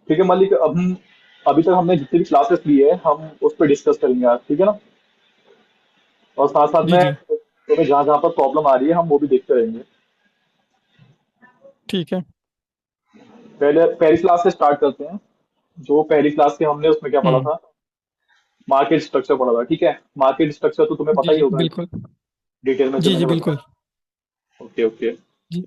ठीक है मलिक, अब हम अभी तक हमने जितनी भी क्लासेस ली है हम उस पर डिस्कस करेंगे आज, ठीक है ना। और साथ साथ जी में जी। तुम्हें जहाँ जहाँ पर प्रॉब्लम आ रही है हम वो भी देखते रहेंगे। ठीक है। पहले पहली क्लास से स्टार्ट करते हैं। जो पहली क्लास के हमने उसमें क्या पढ़ा हम्म। था, मार्केट स्ट्रक्चर पढ़ा था, ठीक है। मार्केट स्ट्रक्चर तो तुम्हें पता जी ही जी होगा बिल्कुल। डिटेल में जो जी जी मैंने बिल्कुल। बताया। Okay okay. जी।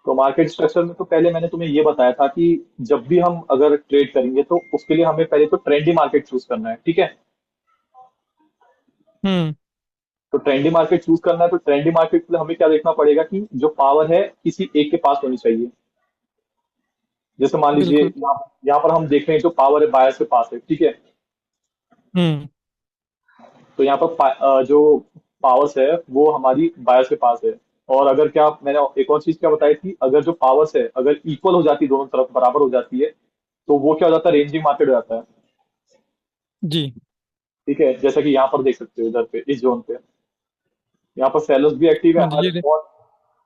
तो मार्केट स्ट्रक्चर में तो पहले मैंने तुम्हें ये बताया था कि जब भी हम अगर ट्रेड करेंगे तो उसके लिए हमें पहले तो ट्रेंडी मार्केट चूज करना है, ठीक है। हम्म। तो ट्रेंडी मार्केट चूज करना है तो ट्रेंडी मार्केट के लिए हमें क्या देखना पड़ेगा कि जो पावर है किसी एक के पास होनी चाहिए। जैसे मान लीजिए बिल्कुल। यहाँ यहाँ पर हम देख रहे हैं जो पावर है बायर्स के पास है, ठीक है। हम्म। तो यहाँ पर जो पावर्स है वो हमारी बायर्स के पास है। और अगर क्या मैंने एक और चीज क्या बताई थी, अगर जो पावर्स है अगर इक्वल हो जाती है, दोनों तरफ बराबर हो जाती है, तो वो क्या हो जाता है, रेंजिंग मार्केट हो जाता है। जी। ठीक है, जैसा कि यहाँ पर देख सकते हो इधर पे इस जोन पे यहाँ पर सेलर्स भी एक्टिव है हाँ जी हमारे।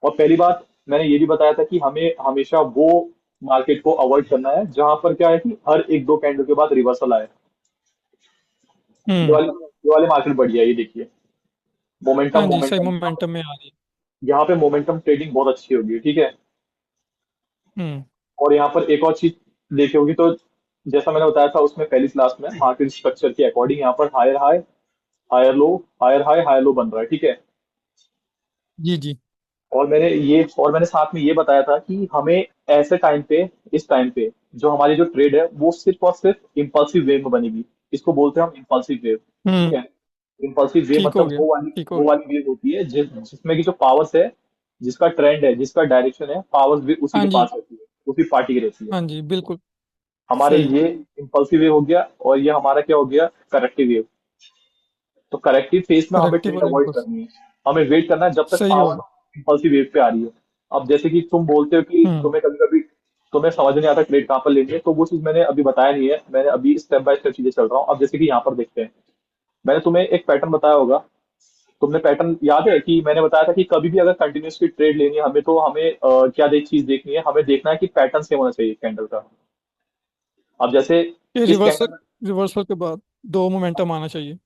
और पहली बात मैंने ये भी बताया था कि हमें हमेशा वो मार्केट को अवॉइड करना है जहां पर क्या है कि हर एक दो कैंडल के बाद रिवर्सल आए। हम्म। ये वाली मार्केट बढ़िया है, ये देखिए। मोमेंटम हाँ जी, सही मोमेंटम मोमेंटम में आ रही है। यहाँ पे मोमेंटम ट्रेडिंग बहुत अच्छी होगी, ठीक है। हम्म। और यहाँ पर एक और चीज देखी होगी तो जैसा मैंने बताया था उसमें पहली क्लास में मार्केट स्ट्रक्चर के अकॉर्डिंग यहाँ पर higher high, higher low, higher high, higher low बन रहा है, ठीक है। जी जी। और मैंने साथ में ये बताया था कि हमें ऐसे टाइम पे, इस टाइम पे जो हमारी जो ट्रेड है वो सिर्फ और सिर्फ इम्पल्सिव वेव में बनेगी। इसको बोलते हैं हम इम्पल्सिव वेव, ठीक हम्म। है। इम्पल्सिव वेव ठीक हो मतलब गया, ठीक हो वो गया। वाली वेव होती है जिसमें की जो पावर्स है, जिसका ट्रेंड है, जिसका डायरेक्शन है, पावर्स भी उसी हाँ के जी। पास रहती है, उसी पार्टी की रहती है। हाँ जी बिल्कुल। हमारे सही। ये इम्पल्सिव वेव हो गया और ये हमारा क्या हो गया, करेक्टिव वेव। तो करेक्टिव फेस में हमें करेक्टिव ट्रेड और अवॉइड इम्पल्स। करनी है। हमें वेट करना है जब तक सही पावर होगा। इंपल्सिव वेव पे आ रही है। अब जैसे कि तुम बोलते हो कि हम्म। तुम्हें कभी कभी तुम्हें समझ नहीं आता ट्रेड कहाँ पर लेनी है, तो वो चीज मैंने अभी बताया नहीं है, मैंने अभी स्टेप बाय स्टेप चीजें चल रहा हूँ। अब जैसे कि यहाँ पर देखते हैं, मैंने तुम्हें एक पैटर्न बताया होगा। तुमने पैटर्न याद है कि मैंने बताया था कि कभी भी अगर कंटिन्यूसली ट्रेड लेनी है हमें तो हमें क्या देख चीज देखनी है, हमें देखना है कि पैटर्न सेम होना चाहिए कैंडल का। अब जैसे ये इस रिवर्सल, कैंडल रिवर्सल के बाद दो मोमेंटम आना चाहिए।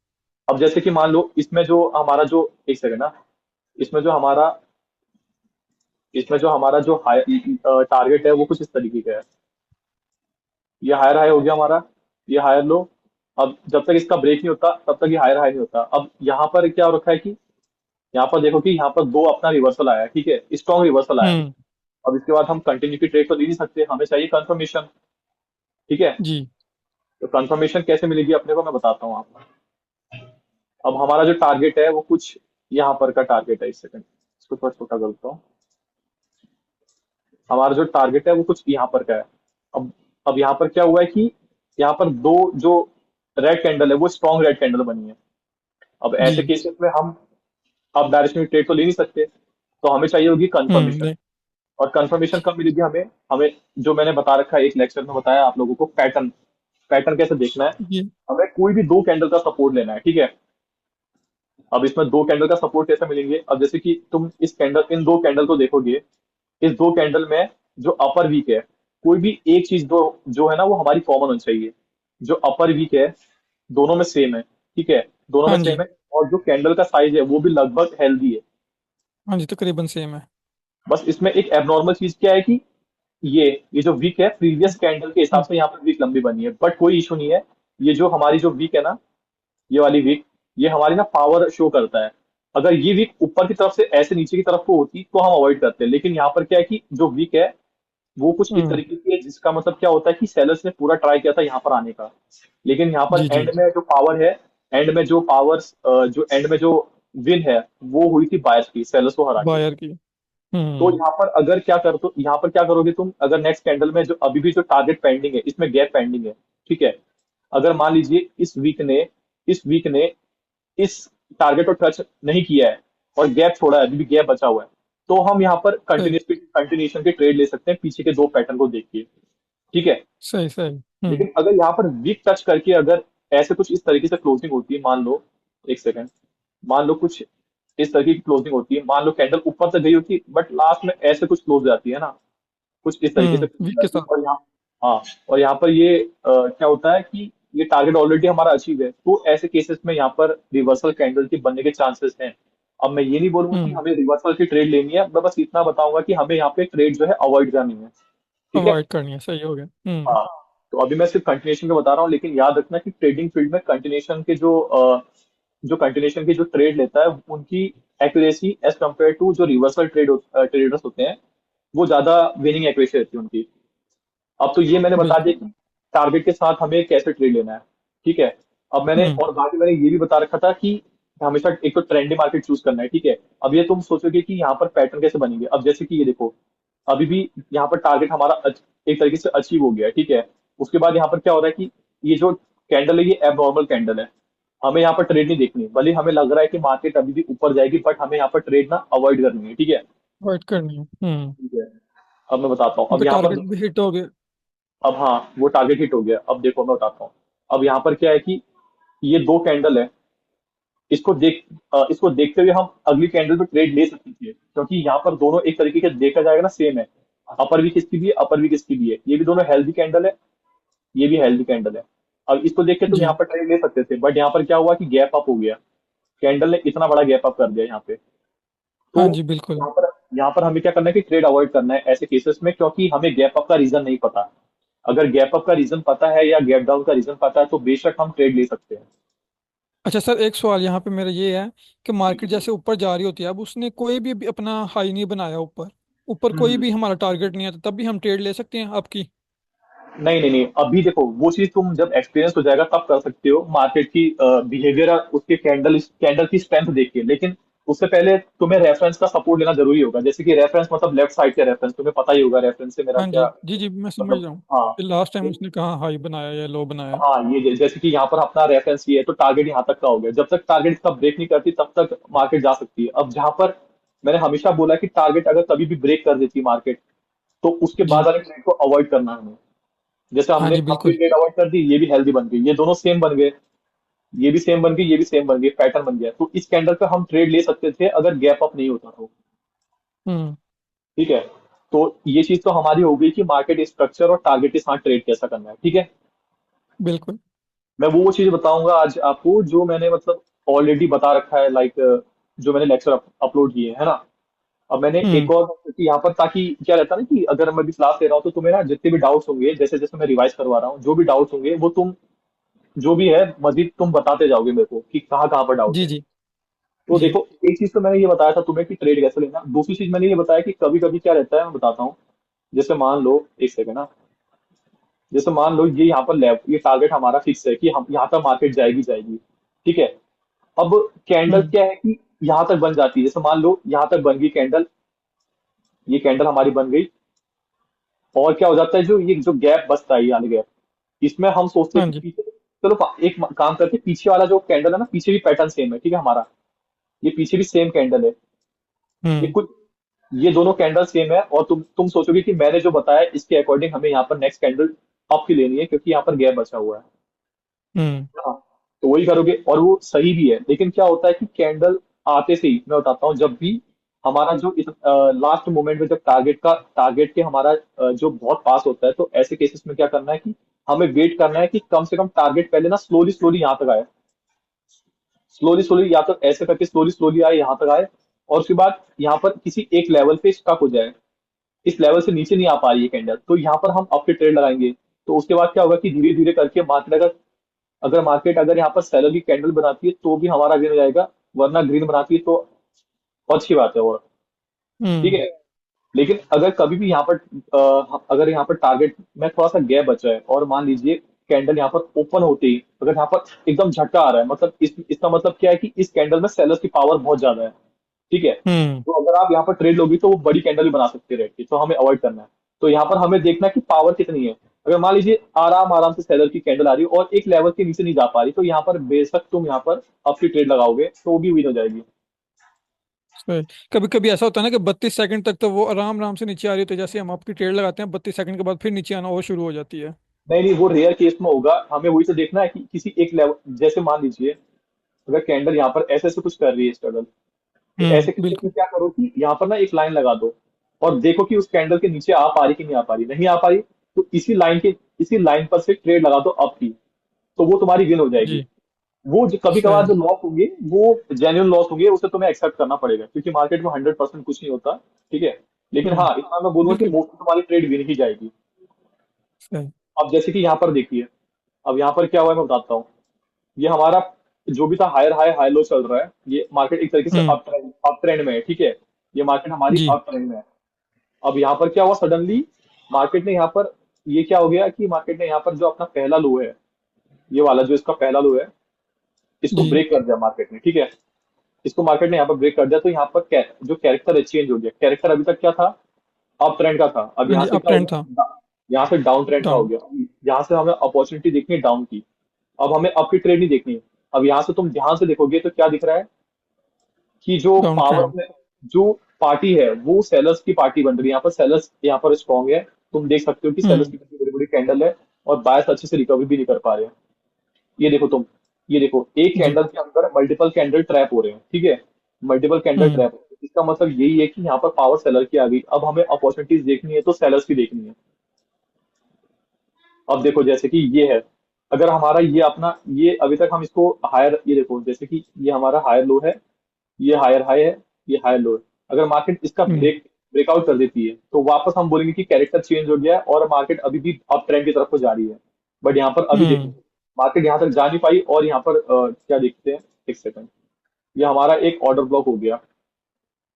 अब जैसे कि मान लो इसमें जो हमारा जो, एक सेकंड ना, इसमें जो हमारा इसमें जो हमारा जो हाई टारगेट है वो कुछ इस तरीके का है। ये हायर हाई हो गया हमारा, ये हायर लो। अब जब तक इसका ब्रेक नहीं होता तब तक ये हायर हाई नहीं होता। अब यहाँ पर क्या हो रखा है कि यहाँ पर देखो कि यहाँ पर दो अपना रिवर्सल आया है, ठीक है, स्ट्रॉन्ग रिवर्सल आया है। हम्म। अब इसके बाद हम कंटिन्यू की ट्रेड तो ले नहीं सकते, हमें चाहिए कंफर्मेशन, ठीक है। जी। तो कंफर्मेशन कैसे मिलेगी अपने को मैं बताता हूँ आपको। अब हमारा जो टारगेट है वो कुछ यहाँ पर का टारगेट है, इस सेकंड इसको थोड़ा छोटा करता हूँ। हमारा जो टारगेट है वो कुछ यहाँ पर का है। अब यहाँ पर क्या हुआ है कि यहाँ पर दो जो रेड कैंडल है वो स्ट्रॉन्ग रेड कैंडल बनी है। अब ऐसे जी। केसेस में हम अब डायरेक्शनल ट्रेड तो ले नहीं सकते, तो हमें चाहिए होगी कंफर्मेशन। नहीं। और कंफर्मेशन कब मिलेगी हमें, हमें जो मैंने बता रखा है एक लेक्चर में बताया आप लोगों को, पैटर्न। पैटर्न कैसे देखना है, ये। हमें कोई भी दो कैंडल का सपोर्ट लेना है, ठीक है। अब इसमें दो कैंडल का सपोर्ट कैसे मिलेंगे, अब जैसे कि तुम इस कैंडल इन दो कैंडल को देखोगे, इस दो कैंडल में जो अपर वीक है, कोई भी एक चीज दो जो है ना वो हमारी कॉमन होनी चाहिए। जो अपर वीक है दोनों में सेम है, ठीक है, दोनों में हाँ सेम जी। है। और जो कैंडल का साइज है वो भी लगभग हेल्दी है। हाँ जी तकरीबन सेम है। बस इसमें एक एबनॉर्मल चीज क्या है कि ये जो वीक है प्रीवियस कैंडल के हिसाब हम्म। से यहाँ पर वीक लंबी बनी है, बट कोई इशू नहीं है। ये जो हमारी जो वीक है ना, ये वाली वीक, ये हमारी ना पावर शो करता है। अगर ये वीक ऊपर की तरफ से ऐसे नीचे की तरफ को होती तो हम अवॉइड करते हैं, लेकिन यहाँ पर क्या है कि जो वीक है वो कुछ इस हम्म। तरीके की है जिसका मतलब क्या होता है कि सेलर्स ने पूरा ट्राई किया था यहाँ पर आने का। लेकिन यहाँ पर जी जी। एंड में जो पावर है, एंड में जो पावर्स जो एंड में जो विन है वो हुई थी बायर्स की, सेलर्स को हरा के। बायर की। तो हम्म। यहाँ पर अगर क्या कर तो यहाँ पर क्या करोगे तुम, अगर नेक्स्ट कैंडल में जो अभी भी जो टारगेट पेंडिंग है इसमें गैप पेंडिंग है, ठीक है। अगर मान लीजिए इस वीक ने इस टारगेट को टच नहीं किया है और गैप छोड़ा है, अभी भी गैप बचा हुआ है, तो हम यहाँ पर सही कंटिन्यूएशन के ट्रेड ले सकते हैं पीछे के दो पैटर्न को देख के, ठीक है। सही सही। हम्म। लेकिन अगर यहाँ पर वीक टच करके अगर ऐसे कुछ इस तरीके से क्लोजिंग होती है, मान लो, एक सेकंड, मान लो कुछ इस तरीके की क्लोजिंग होती है, मान लो कैंडल ऊपर तक गई होती है बट लास्ट में ऐसे कुछ क्लोज हो जाती है ना, कुछ इस तरीके से वीक के साथ। और यहाँ, हाँ, और यहाँ पर ये क्या होता है कि ये टारगेट ऑलरेडी हमारा अचीव है, तो ऐसे केसेस में यहाँ पर रिवर्सल कैंडल के बनने के चांसेस हैं। अब मैं ये नहीं बोलूंगा कि हम्म। हमें रिवर्सल की ट्रेड लेनी है, मैं बस इतना बताऊंगा कि हमें यहाँ पे ट्रेड जो है अवॉइड करनी है। ठीक है। अवॉइड करनी है, सही हो गया। हाँ, तो अभी मैं सिर्फ कंटिन्यूएशन का बता रहा हूँ, लेकिन याद रखना कि ट्रेडिंग फील्ड में कंटिन्यूएशन के जो कंटिन्यूएशन के जो ट्रेड लेता है उनकी एक्यूरेसी एज कम्पेयर टू जो रिवर्सल ट्रेडर्स होते हैं, वो ज्यादा विनिंग एक्यूरेसी रहती है उनकी। अब तो ये मैंने बता बिल्कुल। दिया कि टारगेट के साथ हमें कैसे ट्रेड लेना है। ठीक है। अब मैंने हम्म। और बाकी मैंने ये भी बता रखा था कि हमेशा एक तो ट्रेंडी मार्केट चूज करना है। ठीक है। अब ये तुम सोचोगे कि यहाँ पर पैटर्न कैसे बनेंगे, अब जैसे कि ये देखो, अभी भी यहाँ पर टारगेट हमारा एक तरीके से अचीव हो गया है। ठीक है। उसके बाद यहाँ पर क्या हो रहा है कि ये जो कैंडल है ये एबनॉर्मल कैंडल है, हमें यहाँ पर ट्रेड नहीं देखनी, भले हमें लग रहा है कि मार्केट अभी भी ऊपर जाएगी, बट हमें यहाँ पर ट्रेड ना अवॉइड करनी है। ठीक है। अवॉइड करनी है। ठीक है। अब मैं बताता हूँ, अब क्योंकि यहाँ पर टारगेट भी हिट हो गया। अब हाँ, वो टारगेट हिट हो गया। अब देखो मैं बताता हूँ, अब यहाँ पर क्या है कि ये दो कैंडल है, इसको देखते हुए हम अगली कैंडल पे ट्रेड ले सकते थे, क्योंकि यहाँ पर दोनों एक तरीके से देखा जाएगा ना सेम है। अपर भी किसकी भी है, अपर भी किसकी भी है, ये भी दोनों हेल्दी कैंडल है, ये भी हेल्दी कैंडल है। अब इसको देख के तुम यहाँ जी। पर ट्रेड ले सकते थे, बट यहाँ पर क्या हुआ कि गैप अप हो गया, कैंडल ने इतना बड़ा गैप अप कर दिया यहाँ पे। तो हाँ जी बिल्कुल। यहाँ पर हमें क्या करना है कि ट्रेड अवॉइड करना है ऐसे केसेस में, क्योंकि हमें गैप अप का रीजन नहीं पता। अगर गैप अप का रीजन पता है या गैप डाउन का रीजन पता है तो बेशक हम ट्रेड ले सकते हैं। अच्छा सर, एक सवाल यहाँ पे मेरा ये है कि मार्केट जैसे ऊपर जा रही होती है, अब उसने कोई भी अभी अपना हाई नहीं बनाया ऊपर, ऊपर कोई हम्म। भी हमारा टारगेट नहीं आता, तब भी हम ट्रेड ले सकते हैं आपकी? नहीं नहीं नहीं, अभी देखो वो चीज तुम जब एक्सपीरियंस हो जाएगा तब कर सकते हो, मार्केट की बिहेवियर उसके कैंडल कैंडल की स्ट्रेंथ देख के। लेकिन उससे पहले तुम्हें रेफरेंस का सपोर्ट लेना जरूरी होगा, जैसे कि रेफरेंस मतलब लेफ्ट साइड का रेफरेंस, तुम्हें पता ही होगा रेफरेंस से मेरा हाँ क्या जी जी जी, मैं समझ मतलब। रहा हूँ हाँ, कि लास्ट टाइम तो उसने कहाँ हाई बनाया या लो बनाया। हाँ, ये जैसे कि यहाँ पर अपना रेफरेंस ये है, तो टारगेट यहाँ तक का हो गया, जब तक टारगेट इसका ब्रेक नहीं करती तब तक मार्केट जा सकती है। अब जहां पर मैंने हमेशा बोला कि टारगेट अगर कभी भी ब्रेक कर देती है मार्केट, तो उसके बाद जी। वाले ट्रेड को अवॉइड करना है हमें। जैसे हाँ हमने जी अपनी बिल्कुल। ट्रेड अवॉइड कर दी, ये भी हेल्दी बन गई, ये दोनों सेम बन गए, ये भी सेम बन गई, ये भी सेम बन गई, पैटर्न बन गया, तो इस कैंडल पे हम ट्रेड ले सकते थे अगर गैप अप नहीं होता तो। हम्म। ठीक है। तो ये चीज तो हमारी हो गई कि मार्केट स्ट्रक्चर और टारगेट के साथ ट्रेड कैसा करना है। ठीक है। बिल्कुल। मैं वो चीज बताऊंगा आज आपको जो मैंने मतलब ऑलरेडी बता रखा है, लाइक जो मैंने लेक्चर अपलोड किए है ना। अब मैंने एक हम्म। और कि यहाँ पर, ताकि क्या रहता है ना कि अगर मैं भी क्लास ले रहा हूँ तो तुम्हें ना जितने भी डाउट्स होंगे, जैसे जैसे मैं रिवाइज करवा रहा हूँ, जो भी डाउट्स होंगे वो तुम जो भी है मजीद तुम बताते जाओगे मेरे को कि कहाँ कहाँ पर डाउट जी है। जी तो जी। देखो, एक चीज तो मैंने ये बताया था तुम्हें कि ट्रेड कैसे लेना, दूसरी चीज मैंने ये बताया कि कभी कभी क्या रहता है मैं बताता हूँ। जैसे मान लो, एक सेकंड ना, जैसे मान लो ये यहाँ पर ये टारगेट हमारा फिक्स है कि हम यहाँ तक मार्केट जाएगी जाएगी। ठीक है। अब कैंडल हम्म। क्या है कि यहाँ तक बन जाती है, जैसे मान लो यहाँ तक बन गई कैंडल, ये कैंडल हमारी बन गई, और क्या हो जाता है जो ये जो गैप बचता है, यानी गैप, इसमें हम सोचते हैं हाँ कि जी। पीछे, चलो एक काम करते हैं, पीछे वाला जो कैंडल है ना, पीछे भी पैटर्न सेम है। ठीक है हमारा, ये पीछे भी सेम कैंडल है, ये हम्म। कुछ ये दोनों कैंडल सेम है, और तुम सोचोगे कि मैंने जो बताया इसके अकॉर्डिंग हमें यहाँ पर नेक्स्ट कैंडल अप की लेनी है, क्योंकि यहाँ पर गैप बचा हुआ है। हम्म। हाँ, तो वही करोगे और वो सही भी है। लेकिन क्या होता है कि कैंडल आते से ही मैं बताता हूँ, जब भी हमारा जो लास्ट मोमेंट में जब टारगेट के हमारा जो बहुत पास होता है, तो ऐसे केसेस में क्या करना है कि हमें वेट करना है कि कम से कम टारगेट पहले ना स्लोली स्लोली यहाँ तक आए, स्लोली स्लोली या तो ऐसे करके स्लोली स्लोली आए यहाँ तक आए, और उसके बाद यहाँ पर किसी एक लेवल पे स्टक हो जाए, इस लेवल से नीचे नहीं आ पा रही है कैंडल, तो यहाँ पर हम अपके ट्रेड लगाएंगे। तो उसके बाद क्या होगा कि धीरे धीरे करके मार्केट अगर यहाँ पर सेलर की कैंडल बनाती है तो भी हमारा ग्रीन हो जाएगा, वरना ग्रीन बनाती है तो अच्छी बात है। और ठीक हम्म। है। लेकिन अगर कभी भी यहाँ पर अगर यहाँ पर टारगेट में थोड़ा सा गैप बचा है, और मान लीजिए कैंडल यहाँ पर ओपन होते ही अगर यहाँ पर एकदम झटका आ रहा है, मतलब इसका मतलब क्या है कि इस कैंडल में सेलर्स की पावर बहुत ज्यादा है। ठीक है। हम्म। तो अगर आप यहाँ पर ट्रेड लोगी तो वो बड़ी कैंडल भी बना सकते रहती है, तो हमें अवॉइड करना है। तो यहाँ पर हमें देखना है कि पावर कितनी है। अगर मान लीजिए आराम आराम से सेलर की कैंडल आ रही है और एक लेवल के नीचे नहीं जा पा रही, तो यहाँ पर बेशक तुम यहाँ पर अपनी ट्रेड लगाओगे तो वो भी विन हो जाएगी। सही। कभी कभी ऐसा होता है ना कि 32 सेकंड तक तो वो आराम आराम से नीचे आ रही है, तो जैसे हम आपकी ट्रेड लगाते हैं 32 सेकंड के बाद फिर नीचे आना वो शुरू हो जाती है। नहीं नहीं, वो रेयर केस में होगा, हमें वही तो देखना है कि किसी एक लेवल, जैसे मान लीजिए अगर कैंडल यहाँ पर ऐसे ऐसे कुछ कर रही है स्ट्रगल, तो ऐसे केस में बिल्कुल। क्या करो कि यहाँ पर ना एक लाइन लगा दो, और देखो कि उस कैंडल के नीचे आ पा रही कि नहीं आ पा रही, नहीं आ पा रही तो इसी लाइन पर से ट्रेड लगा दो अप की, तो वो तुम्हारी विन हो जाएगी। जी। वो जो कभी कभार सही। जो लॉस होंगे वो जेन्युइन लॉस होंगे, उसे तुम्हें एक्सेप्ट करना पड़ेगा, क्योंकि मार्केट में 100% कुछ नहीं होता। ठीक है, लेकिन हम्म। हाँ इतना मैं बोलूंगा कि बिल्कुल। मोस्टली तुम्हारी ट्रेड विन ही जाएगी। सही। अब जैसे कि यहाँ पर देखिए, अब यहाँ पर क्या हुआ है मैं बताता हूँ। ये हमारा जो भी था हायर हाई हाई लो चल रहा है, ये मार्केट एक तरीके से हम्म। अप ट्रेंड में है। ठीक है, ये मार्केट हमारी जी। अप ट्रेंड में है। अब यहाँ पर क्या हुआ सडनली, मार्केट ने यहाँ पर, ये क्या हो गया कि मार्केट ने यहाँ पर जो अपना पहला लो है, ये वाला जो इसका पहला लो है, इसको जी। ब्रेक कर दिया मार्केट ने। ठीक है, इसको मार्केट ने यहाँ पर ब्रेक कर दिया, तो यहाँ पर जो कैरेक्टर है चेंज हो गया। कैरेक्टर अभी तक क्या था, अप ट्रेंड का था, अब हाँ यहाँ जी, से अप क्या हो ट्रेंड था। गया, यहाँ से डाउन ट्रेंड का हो डाउन। गया। यहाँ से हमें अपॉर्चुनिटी देखनी है डाउन की, अब हमें अप की ट्रेड नहीं देखनी है। अब यहाँ से तुम ध्यान से देखोगे तो क्या दिख रहा है कि जो डाउन पावर ट्रेंड। में जो पार्टी है वो सेलर्स की पार्टी बन रही है। यहाँ पर सेलर्स यहाँ पर स्ट्रॉन्ग है, तुम देख सकते हो कि सेलर्स हम्म। की कितनी बड़ी बड़ी कैंडल है, और बायर्स अच्छे से रिकवरी भी नहीं कर पा रहे हैं। ये देखो तुम, ये देखो एक जी। कैंडल के अंदर मल्टीपल कैंडल ट्रैप हो रहे हैं। ठीक है, मल्टीपल कैंडल हम्म। ट्रैप, इसका मतलब यही है कि यहाँ पर पावर सेलर की आ गई। अब हमें अपॉर्चुनिटीज देखनी है तो सेलर्स की देखनी है। अब देखो जैसे कि ये है, अगर हमारा ये अपना, ये अभी तक हम इसको हायर, ये देखो जैसे कि ये हमारा हायर लो है, ये हायर हाई है, ये हायर लो है। अगर मार्केट इसका हम्म। ब्रेकआउट कर देती है तो वापस हम बोलेंगे कि कैरेक्टर चेंज हो गया है और मार्केट अभी भी अप ट्रेंड की तरफ को जा रही है। बट यहाँ पर अभी देखो हम्म। मार्केट यहाँ तक जा नहीं पाई, और यहाँ पर क्या देखते हैं, एक सेकंड, ये हमारा एक ऑर्डर ब्लॉक हो गया।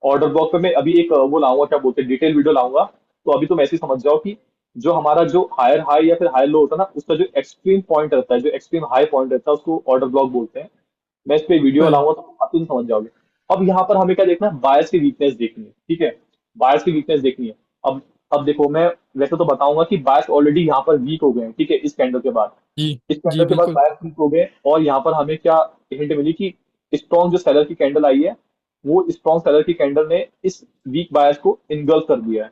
ऑर्डर ब्लॉक पे मैं अभी एक वो लाऊंगा, क्या बोलते हैं, डिटेल वीडियो लाऊंगा। तो अभी तुम ऐसे ही समझ जाओ कि जो हमारा जो हायर हाई या फिर हायर लो होता है ना, उसका जो एक्सट्रीम पॉइंट रहता है, जो एक्सट्रीम हाई पॉइंट रहता है, उसको ऑर्डर ब्लॉक बोलते हैं। मैं इस पे वीडियो सही। लाऊंगा तो आप तुम समझ जाओगे। अब यहाँ पर हमें क्या देखना है, बायर्स की वीकनेस देखनी है। ठीक है, बायर्स की वीकनेस देखनी है। अब अब देखो मैं वैसे तो बताऊंगा कि बायर्स ऑलरेडी यहाँ पर वीक हो गए हैं। ठीक है, इस कैंडल के बाद, जी। इस कैंडल जी के बाद बिल्कुल। बायर्स वीक हो गए, और यहाँ पर हमें क्या हिंट मिली कि स्ट्रॉन्ग जो सेलर की कैंडल आई है, वो स्ट्रॉन्ग सेलर की कैंडल ने इस वीक बायर्स को इनगल्फ कर दिया है।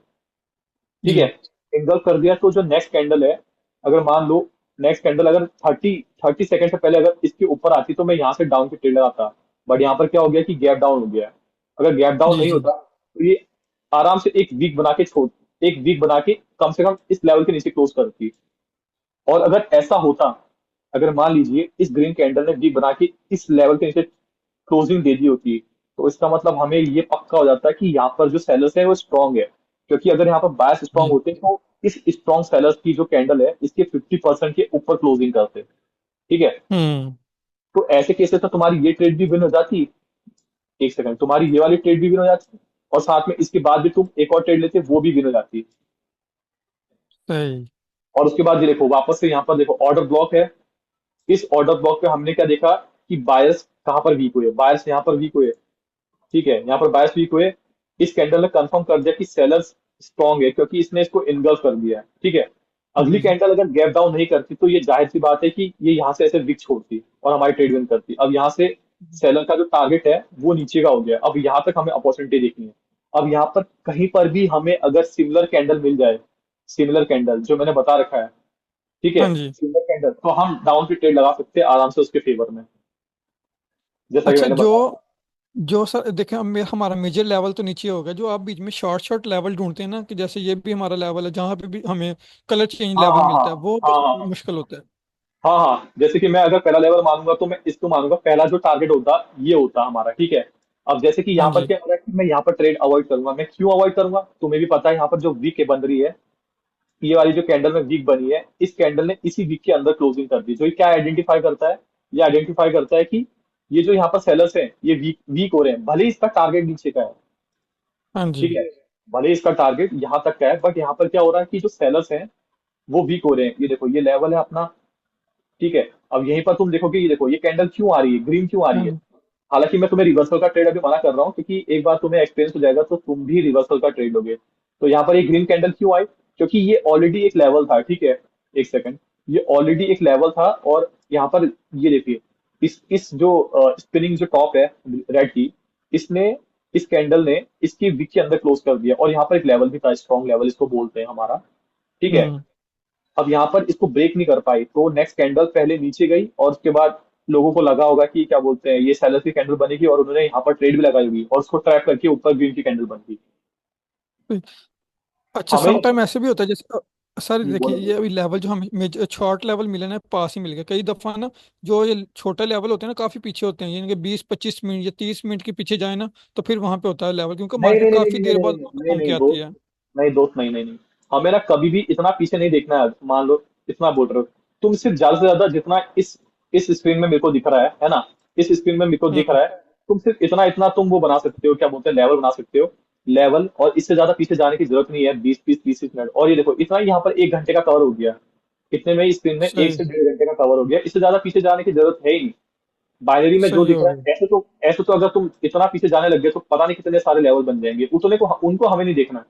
ठीक है, जी। इनगल्फ कर दिया तो जो नेक्स्ट कैंडल है, अगर मान लो नेक्स्ट कैंडल अगर 30 सेकंड से पहले अगर इसके ऊपर आती तो मैं यहाँ से डाउन की ट्रेड लगाता। बट यहाँ पर क्या हो गया कि गैप डाउन हो गया है। अगर गैप डाउन जी। नहीं जी। होता तो ये आराम से एक वीक बना के कम से कम इस लेवल के नीचे क्लोज करती। और अगर ऐसा होता, अगर मान लीजिए इस ग्रीन कैंडल ने वीक बना के इस लेवल के नीचे क्लोजिंग दे दी होती, तो इसका मतलब हमें ये पक्का हो जाता है कि यहाँ पर जो सेलर्स है वो स्ट्रांग है। क्योंकि अगर यहाँ पर बायर्स स्ट्रांग जी। होते तो इस स्ट्रांग सेलर्स की जो कैंडल है इसके 50% के ऊपर क्लोजिंग करते। ठीक है, हम्म। तो ऐसे केसेस में तुम्हारी ये ट्रेड भी विन हो जाती। एक सेकंड, तुम्हारी ये वाली ट्रेड भी विन हो जाती, और साथ में इसके बाद भी तुम एक और ट्रेड लेते वो भी विन हो जाती। सही। और उसके बाद ये देखो वापस से यहाँ पर देखो ऑर्डर ब्लॉक है। इस ऑर्डर ब्लॉक पे हमने क्या देखा कि बायर्स कहाँ पर वीक हुए, बायर्स यहाँ पर वीक हुए। ठीक है, यहाँ पर बायर्स वीक हुए, इस कैंडल ने कंफर्म कर दिया कि सेलर्स स्ट्रांग है, क्योंकि इसने इसको इनगल्फ कर दिया है। ठीक है, अगली जी। जी। कैंडल अगर गैप डाउन नहीं करती तो ये जाहिर सी बात है कि ये यहाँ से ऐसे विक छोड़ती और हमारी ट्रेड विन करती। अब यहाँ से सेलर का जो टारगेट है वो नीचे का हो गया, अब यहाँ तक हमें अपॉर्चुनिटी देखनी है। अब यहाँ पर कहीं पर भी हमें अगर सिमिलर कैंडल मिल जाए, सिमिलर कैंडल जो मैंने बता रखा है, ठीक है, हाँ जी। सिमिलर कैंडल, तो हम डाउन की ट्रेड लगा सकते हैं आराम से उसके फेवर में, जैसा कि अच्छा, मैंने जो बताया। जो सर देखें, अब हमारा मेजर लेवल तो नीचे होगा, जो आप बीच में शॉर्ट शॉर्ट लेवल ढूंढते हैं ना, कि जैसे ये भी हमारा लेवल है जहाँ पे भी हमें कलर चेंज हाँ लेवल हाँ हाँ मिलता है, वो हाँ हाँ मुश्किल होता है। हाँ हाँ, जैसे कि मैं अगर पहला लेवल मानूंगा तो मैं इसको मानूंगा, पहला जो टारगेट होता ये होता हमारा। ठीक है, अब जैसे कि हाँ यहाँ पर जी। क्या हो रहा है कि मैं यहाँ पर ट्रेड अवॉइड करूंगा। मैं क्यों अवॉइड करूंगा, तुम्हें भी पता है, यहाँ पर जो वीक बन रही है, ये वाली जो कैंडल में वीक बनी है, इस कैंडल ने इसी वीक के अंदर क्लोजिंग कर दी। जो ये क्या आइडेंटिफाई करता है, ये आइडेंटिफाई करता है कि ये जो यहाँ पर सेलर्स हैं ये वीक वीक हो रहे हैं, भले ही इसका टारगेट नीचे का है। हाँ जी। ठीक है, भले ही इसका टारगेट यहाँ तक का है, बट यहाँ पर क्या हो रहा है कि जो सेलर्स हैं वो वीक हो रहे हैं। ये देखो ये लेवल है अपना। ठीक है, अब यहीं पर तुम देखोगे, ये देखो ये कैंडल क्यों आ रही है, ग्रीन क्यों आ रही हाँ है। जी। हालांकि मैं तुम्हें रिवर्सल का ट्रेड अभी मना कर रहा हूँ, क्योंकि एक बार तुम्हें एक्सपीरियंस हो जाएगा तो तुम भी रिवर्सल का ट्रेड लोगे। तो यहाँ पर ये ग्रीन कैंडल क्यों आई, क्योंकि ये ऑलरेडी एक लेवल था। ठीक है, एक सेकंड, ये ऑलरेडी एक लेवल था, और यहाँ पर ये देखिए, इस जो स्पिनिंग जो टॉप है रेड की, इसने इस कैंडल ने इसकी विक के अंदर क्लोज कर दिया, और यहाँ पर एक लेवल भी था, स्ट्रॉन्ग लेवल इसको बोलते हैं हमारा। ठीक है, हम्म। अब यहाँ पर इसको ब्रेक नहीं कर पाई, तो नेक्स्ट कैंडल पहले नीचे गई, और उसके बाद लोगों को लगा होगा कि क्या बोलते हैं, ये सेलर की कैंडल बनेगी, और उन्होंने यहाँ पर ट्रेड भी लगाई होगी, और उसको ट्रैक करके ऊपर ग्रीन की कैंडल बन गई। अच्छा, हमें सम टाइम ऐसे भी होता है, जैसे सर देखिए, बोलो। ये अभी लेवल जो हमें शॉर्ट लेवल मिले ना, पास ही मिल गया कई दफा ना। जो ये छोटे लेवल होते हैं ना, काफी पीछे होते हैं, यानी कि 20-25 मिनट या 30 मिनट के पीछे जाए ना, तो फिर वहां पे होता है लेवल, क्योंकि नहीं नहीं मार्केट नहीं काफी नहीं नहीं देर नहीं बाद नहीं नहीं घूम के नहीं आती दोस्त, है। नहीं दोस्त, नहीं नहीं नहीं। हमें ना कभी भी इतना पीछे नहीं देखना है। मान लो इतना बोल रहे हो, तुम सिर्फ ज्यादा से ज्यादा जितना इस स्क्रीन में मेरे को दिख रहा है ना, इस स्क्रीन में मेरे को दिख हम्म। रहा है, तुम सिर्फ इतना इतना तुम वो बना सकते हो, क्या बोलते हैं, लेवल बना सकते हो। लेवल, और इससे ज्यादा पीछे जाने की जरूरत नहीं है। 20-30 मिनट, और ये देखो इतना ही यहाँ पर 1 घंटे का कवर हो गया। इतने में स्क्रीन में एक सही। से 1.5 घंटे का कवर हो गया, इससे ज्यादा पीछे जाने की जरूरत है ही नहीं। बाइनरी में जो सही दिख हो रहा गया। है, ऐसे तो अगर तुम इतना पीछे जाने लग गए तो पता नहीं कितने सारे लेवल बन जाएंगे, उतने को उनको हमें नहीं देखना है।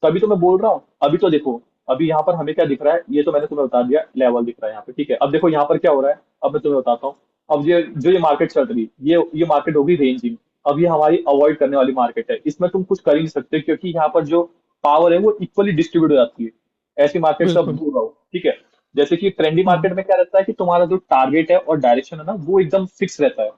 तभी तो मैं बोल रहा हूँ। अभी तो देखो, अभी यहाँ पर हमें क्या दिख रहा है, ये तो मैंने तुम्हें बता दिया, लेवल दिख रहा है यहाँ पे, ठीक है। अब देखो यहाँ पर क्या हो रहा है, अब मैं तुम्हें बताता हूँ। अब ये जो ये मार्केट चल रही है, ये मार्केट होगी रेंजिंग। अब ये हमारी अवॉइड करने वाली मार्केट है, इसमें तुम कुछ कर ही नहीं सकते, क्योंकि यहाँ पर जो पावर है वो इक्वली डिस्ट्रीब्यूट हो जाती है। ऐसी मार्केट से अब बिल्कुल। दूर रहो, ठीक है। जैसे कि ट्रेंडी हम्म। मार्केट में क्या रहता है कि तुम्हारा जो टारगेट है और डायरेक्शन है ना, वो एकदम फिक्स रहता है,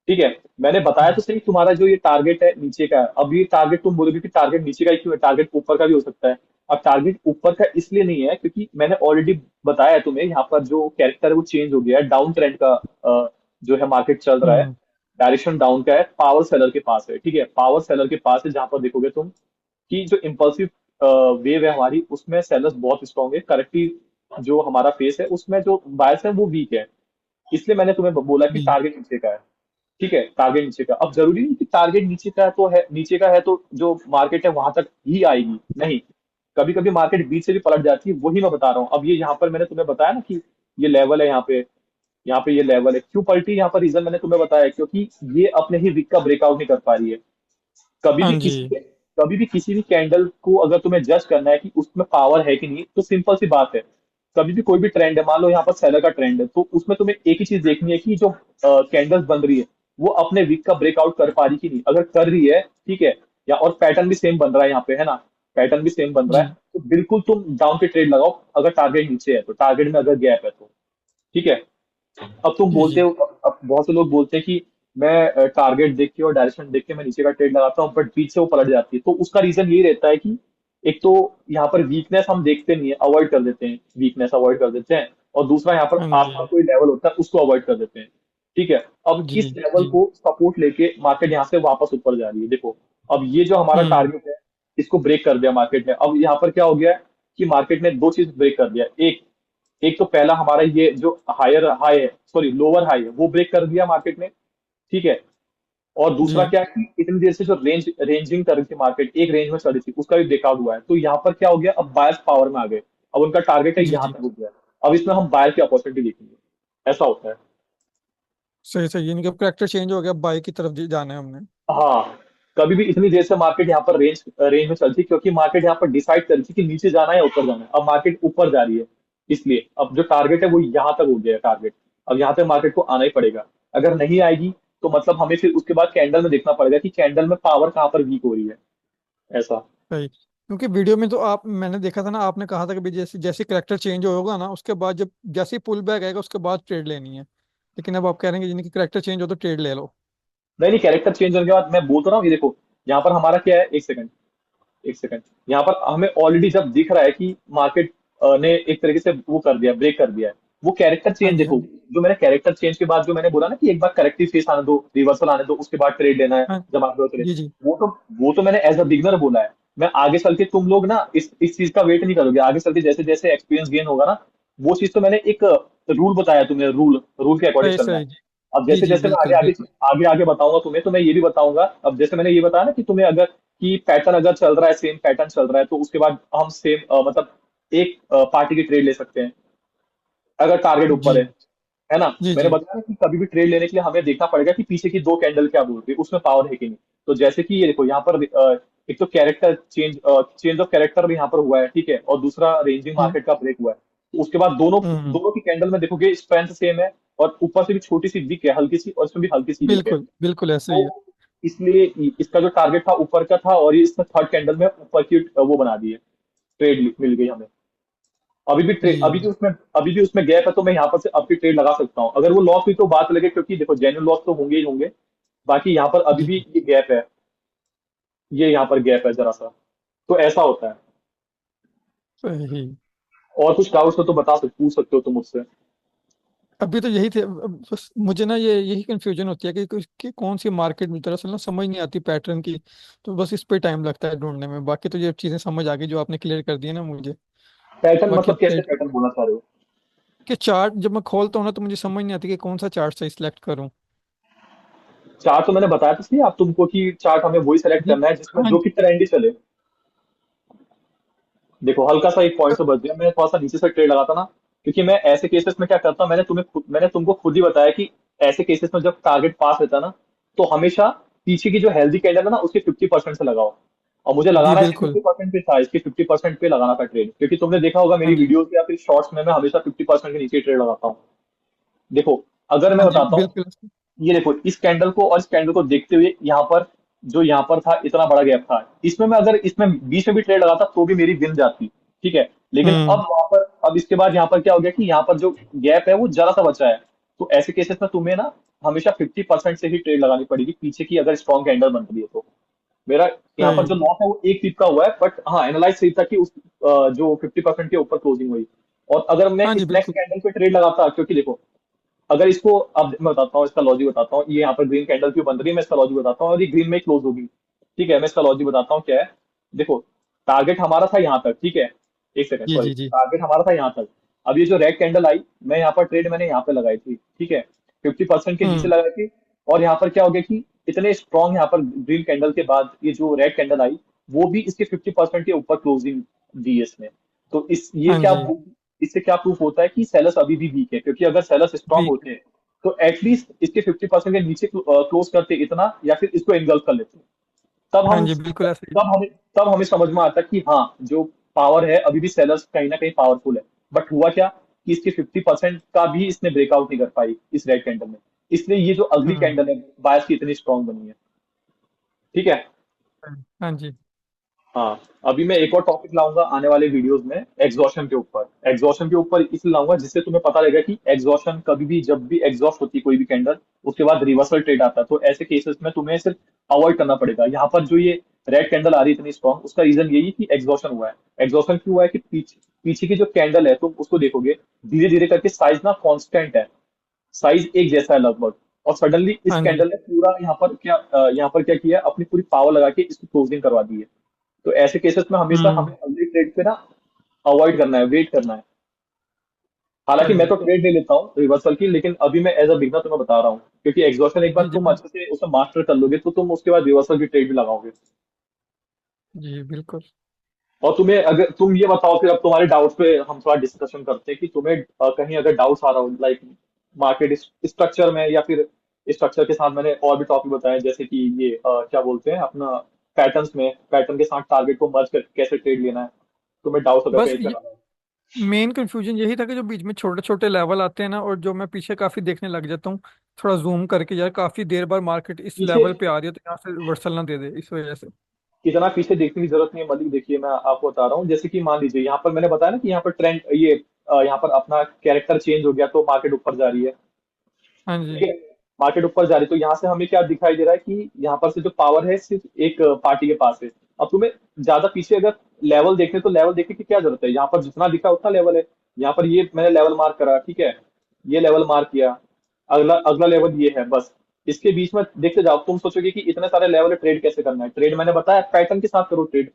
ठीक है। मैंने बताया तो सही, तुम्हारा जो ये टारगेट है नीचे का है। अब ये टारगेट तुम बोलोगे कि टारगेट नीचे का ही क्यों है, टारगेट ऊपर का भी हो सकता है। अब टारगेट ऊपर का इसलिए नहीं है क्योंकि मैंने ऑलरेडी बताया है तुम्हें, यहाँ पर जो कैरेक्टर है वो चेंज हो गया है, डाउन ट्रेंड का जो है मार्केट चल रहा है। हम्म। डायरेक्शन डाउन का है, पावर सेलर के पास है, ठीक है। पावर सेलर के पास है, जहां पर देखोगे तुम कि जो इम्पल्सिव वेव है हमारी, उसमें सेलर्स बहुत स्ट्रांग है। करेक्टिव जो हमारा फेस है उसमें जो बायस है वो वीक है। इसलिए मैंने तुम्हें बोला कि जी टारगेट नीचे का है, ठीक है। टारगेट नीचे का, अब जरूरी नहीं कि टारगेट नीचे का तो है, नीचे का है तो जो मार्केट है वहां तक ही आएगी, नहीं। कभी कभी मार्केट बीच से भी पलट जाती है, वही मैं बता रहा हूँ। अब ये यहाँ पर मैंने तुम्हें बताया ना कि ये लेवल है यहाँ पे, यहाँ पे ये लेवल है, क्यों पलटी यहाँ पर, रीजन मैंने तुम्हें बताया, क्योंकि ये अपने ही वीक का ब्रेकआउट नहीं कर पा रही है। कभी हाँ भी जी। किसी कभी भी किसी भी कैंडल को अगर तुम्हें जज करना है कि उसमें पावर है कि नहीं, तो सिंपल सी बात है। कभी भी कोई भी ट्रेंड है, मान लो यहाँ पर सेलर का ट्रेंड है, तो उसमें तुम्हें एक ही चीज देखनी है कि जो कैंडल्स बन रही है वो अपने वीक का ब्रेकआउट कर पा रही कि नहीं। अगर कर रही है, ठीक है, या और पैटर्न भी सेम बन रहा है यहाँ पे, है ना, पैटर्न भी सेम बन रहा है, जी तो बिल्कुल तुम डाउन पे ट्रेड लगाओ। अगर टारगेट नीचे है तो, टारगेट में अगर गैप है तो, ठीक है। अब तुम जी बोलते जी। हो, अब बहुत से लोग बोलते हैं कि मैं टारगेट देख के और डायरेक्शन देख के मैं नीचे का ट्रेड लगाता हूँ, बट बीच से वो पलट जाती है। तो उसका रीजन यही रहता है कि एक तो यहाँ पर वीकनेस हम देखते नहीं है, अवॉइड कर देते हैं, वीकनेस अवॉइड कर देते हैं। और दूसरा यहाँ पर हाँ आसपास जी। कोई लेवल होता है उसको अवॉइड कर देते हैं, ठीक है। अब जी इस लेवल जी। को सपोर्ट लेके मार्केट यहाँ से वापस ऊपर जा रही है, देखो। अब ये जो हमारा हम्म। टारगेट है, इसको ब्रेक कर दिया मार्केट ने। अब यहाँ पर क्या हो गया है कि मार्केट ने दो चीज ब्रेक कर दिया। एक एक तो पहला हमारा ये जो हायर हाई है, सॉरी लोअर हाई है, वो ब्रेक कर दिया मार्केट ने, ठीक है। और दूसरा जी क्या है कि इतनी देर से जो रेंजिंग कर रही थी मार्केट, एक रेंज में चल रही थी, उसका भी ब्रेकआउट हुआ है। तो यहाँ पर क्या हो गया, अब बायर्स पावर में आ गए। अब उनका टारगेट है जी। यहाँ जी तक हो गया। अब इसमें हम बायर की अपॉर्चुनिटी देखेंगे, ऐसा होता है। सही सही, यानी कि करेक्टर चेंज हो गया, बाई की तरफ जाना है हमने। हाँ, कभी भी इतनी देर से मार्केट यहाँ पर रेंज रेंज में चलती, क्योंकि मार्केट यहाँ पर डिसाइड कर रही थी कि नीचे जाना है या ऊपर जाना है। अब मार्केट ऊपर जा रही है, इसलिए अब जो टारगेट है वो यहाँ तक हो गया है टारगेट। अब यहाँ पे मार्केट को आना ही पड़ेगा। अगर नहीं आएगी तो मतलब हमें फिर उसके बाद कैंडल में देखना पड़ेगा कि कैंडल में पावर कहाँ पर वीक हो रही है, ऐसा। सही, क्योंकि वीडियो में तो आप, मैंने देखा था ना, आपने कहा था कि भाई जैसे जैसे करेक्टर चेंज होगा ना, उसके बाद जब जैसे ही पुल बैक आएगा उसके बाद ट्रेड लेनी है। लेकिन अब आप कह रहे हैं कि जिनकी करेक्टर चेंज हो तो ट्रेड ले लो। नहीं नहीं, कैरेक्टर चेंज होने के बाद मैं बोल तो रहा हूँ, ये देखो यहाँ पर हमारा क्या है, एक सेकंड। यहाँ पर हमें ऑलरेडी जब दिख रहा है कि मार्केट ने एक तरीके से वो कर दिया, ब्रेक कर दिया है, वो कैरेक्टर हाँ चेंज जी। हाँ देखो। जी। जो मैंने कैरेक्टर चेंज के बाद जो मैंने बोला ना कि एक बार करेक्टिव फेस आने दो, रिवर्सल आने दो, उसके बाद ट्रेड लेना है, हाँ। जब आप ग्रोथ करें। जी जी। वो तो मैंने एज अ बिगनर बोला है। मैं आगे चल के, तुम लोग ना इस चीज का वेट नहीं करोगे, आगे चल के जैसे जैसे एक्सपीरियंस गेन होगा ना, वो चीज तो मैंने एक रूल बताया तुम्हें, रूल रूल के अकॉर्डिंग सही चलना है। सही जी। अब जी जैसे जी जैसे मैं आगे बिल्कुल आगे बिल्कुल। आगे आगे बताऊंगा तुम्हें, तो मैं ये भी बताऊंगा। अब जैसे मैंने ये बताया ना कि तुम्हें अगर कि पैटर्न अगर चल रहा है, सेम पैटर्न चल रहा है, तो उसके बाद हम सेम मतलब एक पार्टी की ट्रेड ले सकते हैं, अगर टारगेट जी ऊपर है ना। जी मैंने जी। बताया ना कि कभी भी ट्रेड लेने के लिए हमें देखना पड़ेगा कि पीछे की दो कैंडल क्या बोल रही है, उसमें पावर है कि नहीं। तो जैसे कि ये देखो यहाँ पर एक तो कैरेक्टर चेंज ऑफ कैरेक्टर भी यहाँ पर हुआ है, ठीक है, और दूसरा रेंजिंग जी। मार्केट का ब्रेक हुआ है। तो उसके बाद दोनों हम्म। दोनों की कैंडल में देखोगे स्ट्रेंथ सेम है, और ऊपर से भी छोटी सी वीक है, हल्की सी, और इसमें भी हल्की सी वीक है। बिल्कुल बिल्कुल ऐसे ही है। तो इसलिए इसका जो टारगेट था ऊपर का था, और ये इसमें थर्ड कैंडल में ऊपर की वो बना दी है, ट्रेड मिल गई हमें। जी अभी भी उसमें गैप है, तो मैं यहाँ पर से आपकी ट्रेड लगा सकता हूँ। अगर वो लॉस हुई तो बात लगे, क्योंकि देखो जेन्युइन लॉस तो होंगे ही होंगे। बाकी यहाँ पर अभी जी। भी ये गैप है, ये यहाँ पर गैप है जरा सा। तो ऐसा होता है। सही। और कुछ डाउट्स हो तो बता सकते पूछ सकते हो तुम मुझसे। अभी तो यही थे, अब बस मुझे ना ये यही कंफ्यूजन होती है कि कौन सी मार्केट में, दरअसल ना समझ नहीं आती पैटर्न की। तो बस इस पे टाइम लगता है ढूंढने में, बाकी तो ये चीजें समझ आ गई जो आपने क्लियर कर दी है ना मुझे। पैटर्न बाकी मतलब कैसे पैटर्न बोलना चाह रहे हो? कि चार्ट जब मैं खोलता हूँ ना तो मुझे समझ नहीं आती कि कौन सा चार्ट सही सिलेक्ट करूँ। चार्ट तो मैंने बताया तो सही आप तुमको कि चार्ट हमें वही सेलेक्ट जी। करना है जिसमें हाँ जो जी। कि ट्रेंडी चले। देखो हल्का सा एक पॉइंट से बच गया, मैं थोड़ा सा नीचे से ट्रेड लगाता ना, क्योंकि मैं ऐसे केसेस में क्या करता हूँ, मैंने तुमको खुद ही बताया कि ऐसे केसेस में जब टारगेट पास रहता है ना, तो हमेशा पीछे की जो हेल्दी कैंडल है ना उसके 50% से लगाओ। और मुझे जी लगाना इसके बिल्कुल। 50% पे था, इसके 50% पे लगाना था ट्रेड, क्योंकि तुमने देखा होगा हाँ मेरी जी। वीडियोस या फिर शॉर्ट्स में मैं हमेशा 50% के नीचे ट्रेड लगाता हूँ। देखो अगर मैं हाँ जी बताता हूँ, बिल्कुल। ये देखो इस कैंडल को और इस कैंडल को देखते हुए यहाँ पर जो यहाँ पर था इतना बड़ा गैप था, इसमें मैं अगर इसमें बीच में भी ट्रेड लगाता तो भी मेरी विन जाती। ठीक है। लेकिन अब हम्म। वहां पर, अब इसके बाद यहाँ पर क्या हो गया कि यहाँ पर जो गैप है वो जरा सा बचा है। तो ऐसे केसेस में तुम्हें ना हमेशा 50% से ही ट्रेड लगानी पड़ेगी पीछे की, अगर स्ट्रॉन्ग कैंडल बन रही है तो। मेरा यहाँ पर सही। जो लॉस है वो एक टिप का हुआ है, बट हाँ एनालाइज सही था कि उस जो 50% के ऊपर क्लोजिंग हुई। और अगर मैं हाँ जी इस नेक्स्ट बिल्कुल। कैंडल पे ट्रेड लगाता, क्योंकि देखो अगर इसको, अब मैं बताता हूँ इसका लॉजिक बताता हूँ, ये यहाँ पर ग्रीन कैंडल क्यों बन रही है मैं इसका लॉजिक बताता हूँ, और ये ग्रीन में क्लोज होगी। ठीक है, मैं इसका लॉजिक बताता हूँ क्या है। देखो टारगेट हमारा था यहाँ तक, ठीक है। एक सेकंड जी सॉरी, जी जी। टारगेट हमारा था यहाँ तक। अब ये जो रेड कैंडल आई, मैं यहाँ पर ट्रेड मैंने यहाँ पे लगाई थी, ठीक है। 50% के नीचे हम्म। लगाई थी। और यहाँ पर क्या हो गया कि इतने स्ट्रॉन्ग यहाँ पर ग्रीन कैंडल के बाद ये जो रेड कैंडल आई, वो भी इसके 50% के ऊपर क्लोजिंग दी है इसने। तो इस ये हाँ क्या जी। इससे क्या प्रूफ होता है कि सेलर्स अभी भी वीक है, क्योंकि अगर सेलर्स स्ट्रांग वीक। होते हैं तो एटलीस्ट इसके 50% के नीचे क्लोज करते इतना, या फिर इसको एंगल्फ कर लेते। तब हाँ हम जी बिल्कुल ऐसे ही। तब हमें तब हमें समझ में आता कि हाँ जो पावर है अभी भी सेलर्स कहीं ना कहीं पावरफुल है। बट हुआ क्या कि इसके 50% का भी इसने ब्रेकआउट नहीं कर पाई इस रेड कैंडल में। इसलिए ये जो अगली हम्म। कैंडल है बायस की इतनी स्ट्रांग बनी है। ठीक है। हाँ जी। हाँ। अभी मैं एक और टॉपिक लाऊंगा आने वाले वीडियोस में, एग्जॉशन के ऊपर। एग्जॉशन के ऊपर इसलिए लाऊंगा जिससे तुम्हें पता लगेगा कि एग्जॉशन कभी भी, जब भी एग्जॉस्ट होती है कोई भी कैंडल, उसके बाद रिवर्सल ट्रेड आता है, तो ऐसे केसेस में तुम्हें सिर्फ अवॉइड करना पड़ेगा। यहाँ पर जो ये रेड कैंडल आ रही है इतनी स्ट्रॉन्ग, उसका रीजन यही है कि एग्जॉशन हुआ है। एग्जॉशन क्यों हुआ है कि पीछे पीछे की जो कैंडल है तुम उसको देखोगे, धीरे धीरे करके साइज ना कांस्टेंट है, साइज एक जैसा है लगभग। और सडनली इस हाँ जी। कैंडल ने पूरा यहाँ पर क्या किया, अपनी पूरी पावर लगा के इसको क्लोजिंग करवा दी है। तो ऐसे केसेस में हमेशा हम्म। हमें अगले ट्रेड पे ना अवॉइड करना है, वेट करना है। हालांकि मैं सही। तो ट्रेड ले लेता हूँ रिवर्सल की, लेकिन अभी मैं एज अ बिगनर तुम्हें बता रहा हूँ, क्योंकि एग्जॉशन एक बार जी जी। तुम अच्छे से उसे मास्टर कर लोगे तो तुम उसके बाद रिवर्सल की ट्रेड भी लगाओगे। जी बिल्कुल। और तुम्हें, अगर तुम ये बताओ फिर, अब तुम्हारे डाउट्स पे हम थोड़ा डिस्कशन करते हैं कि तुम्हें कहीं अगर डाउट्स आ रहा हो लाइक मार्केट स्ट्रक्चर में, या फिर स्ट्रक्चर के साथ मैंने और भी टॉपिक बताए जैसे कि ये क्या बोलते हैं अपना, पैटर्न्स में पैटर्न के साथ टारगेट को मर्ज कर कैसे ट्रेड लेना है। तुम्हें डाउट्स अगर बस कहीं पे आ रहा है। मेन कंफ्यूजन यही था कि जो बीच में छोटे छोटे लेवल आते हैं ना, और जो मैं पीछे काफी देखने लग जाता हूँ, थोड़ा जूम करके यार काफी देर बाद मार्केट इस पीछे लेवल पे आ रही है तो यहाँ से रिवर्सल ना दे दे इस वजह से। इतना पीछे देखने की जरूरत नहीं है मलिक। देखिए मैं आपको बता रहा हूँ, जैसे कि मान लीजिए यहाँ पर मैंने बताया ना कि यहाँ पर ट्रेंड ये यहाँ पर अपना कैरेक्टर चेंज हो गया तो मार्केट ऊपर जा रही है। हाँ ठीक जी। है। मार्केट ऊपर जा रही है तो यहाँ से हमें क्या दिखाई दे रहा है कि यहाँ पर से जो पावर है सिर्फ एक पार्टी के पास है। अब तुम्हें ज्यादा पीछे अगर लेवल देखने, तो लेवल देखने की क्या जरूरत है, यहाँ पर जितना दिखा उतना लेवल है। यहाँ पर ये मैंने लेवल मार्क करा, ठीक है। ये लेवल मार्क किया, अगला अगला लेवल ये है बस। इसके बीच में देखते जाओ, तुम सोचोगे कि इतने सारे लेवल ट्रेड कैसे करना है। ट्रेड मैंने बताया पैटर्न के साथ करो ट्रेड।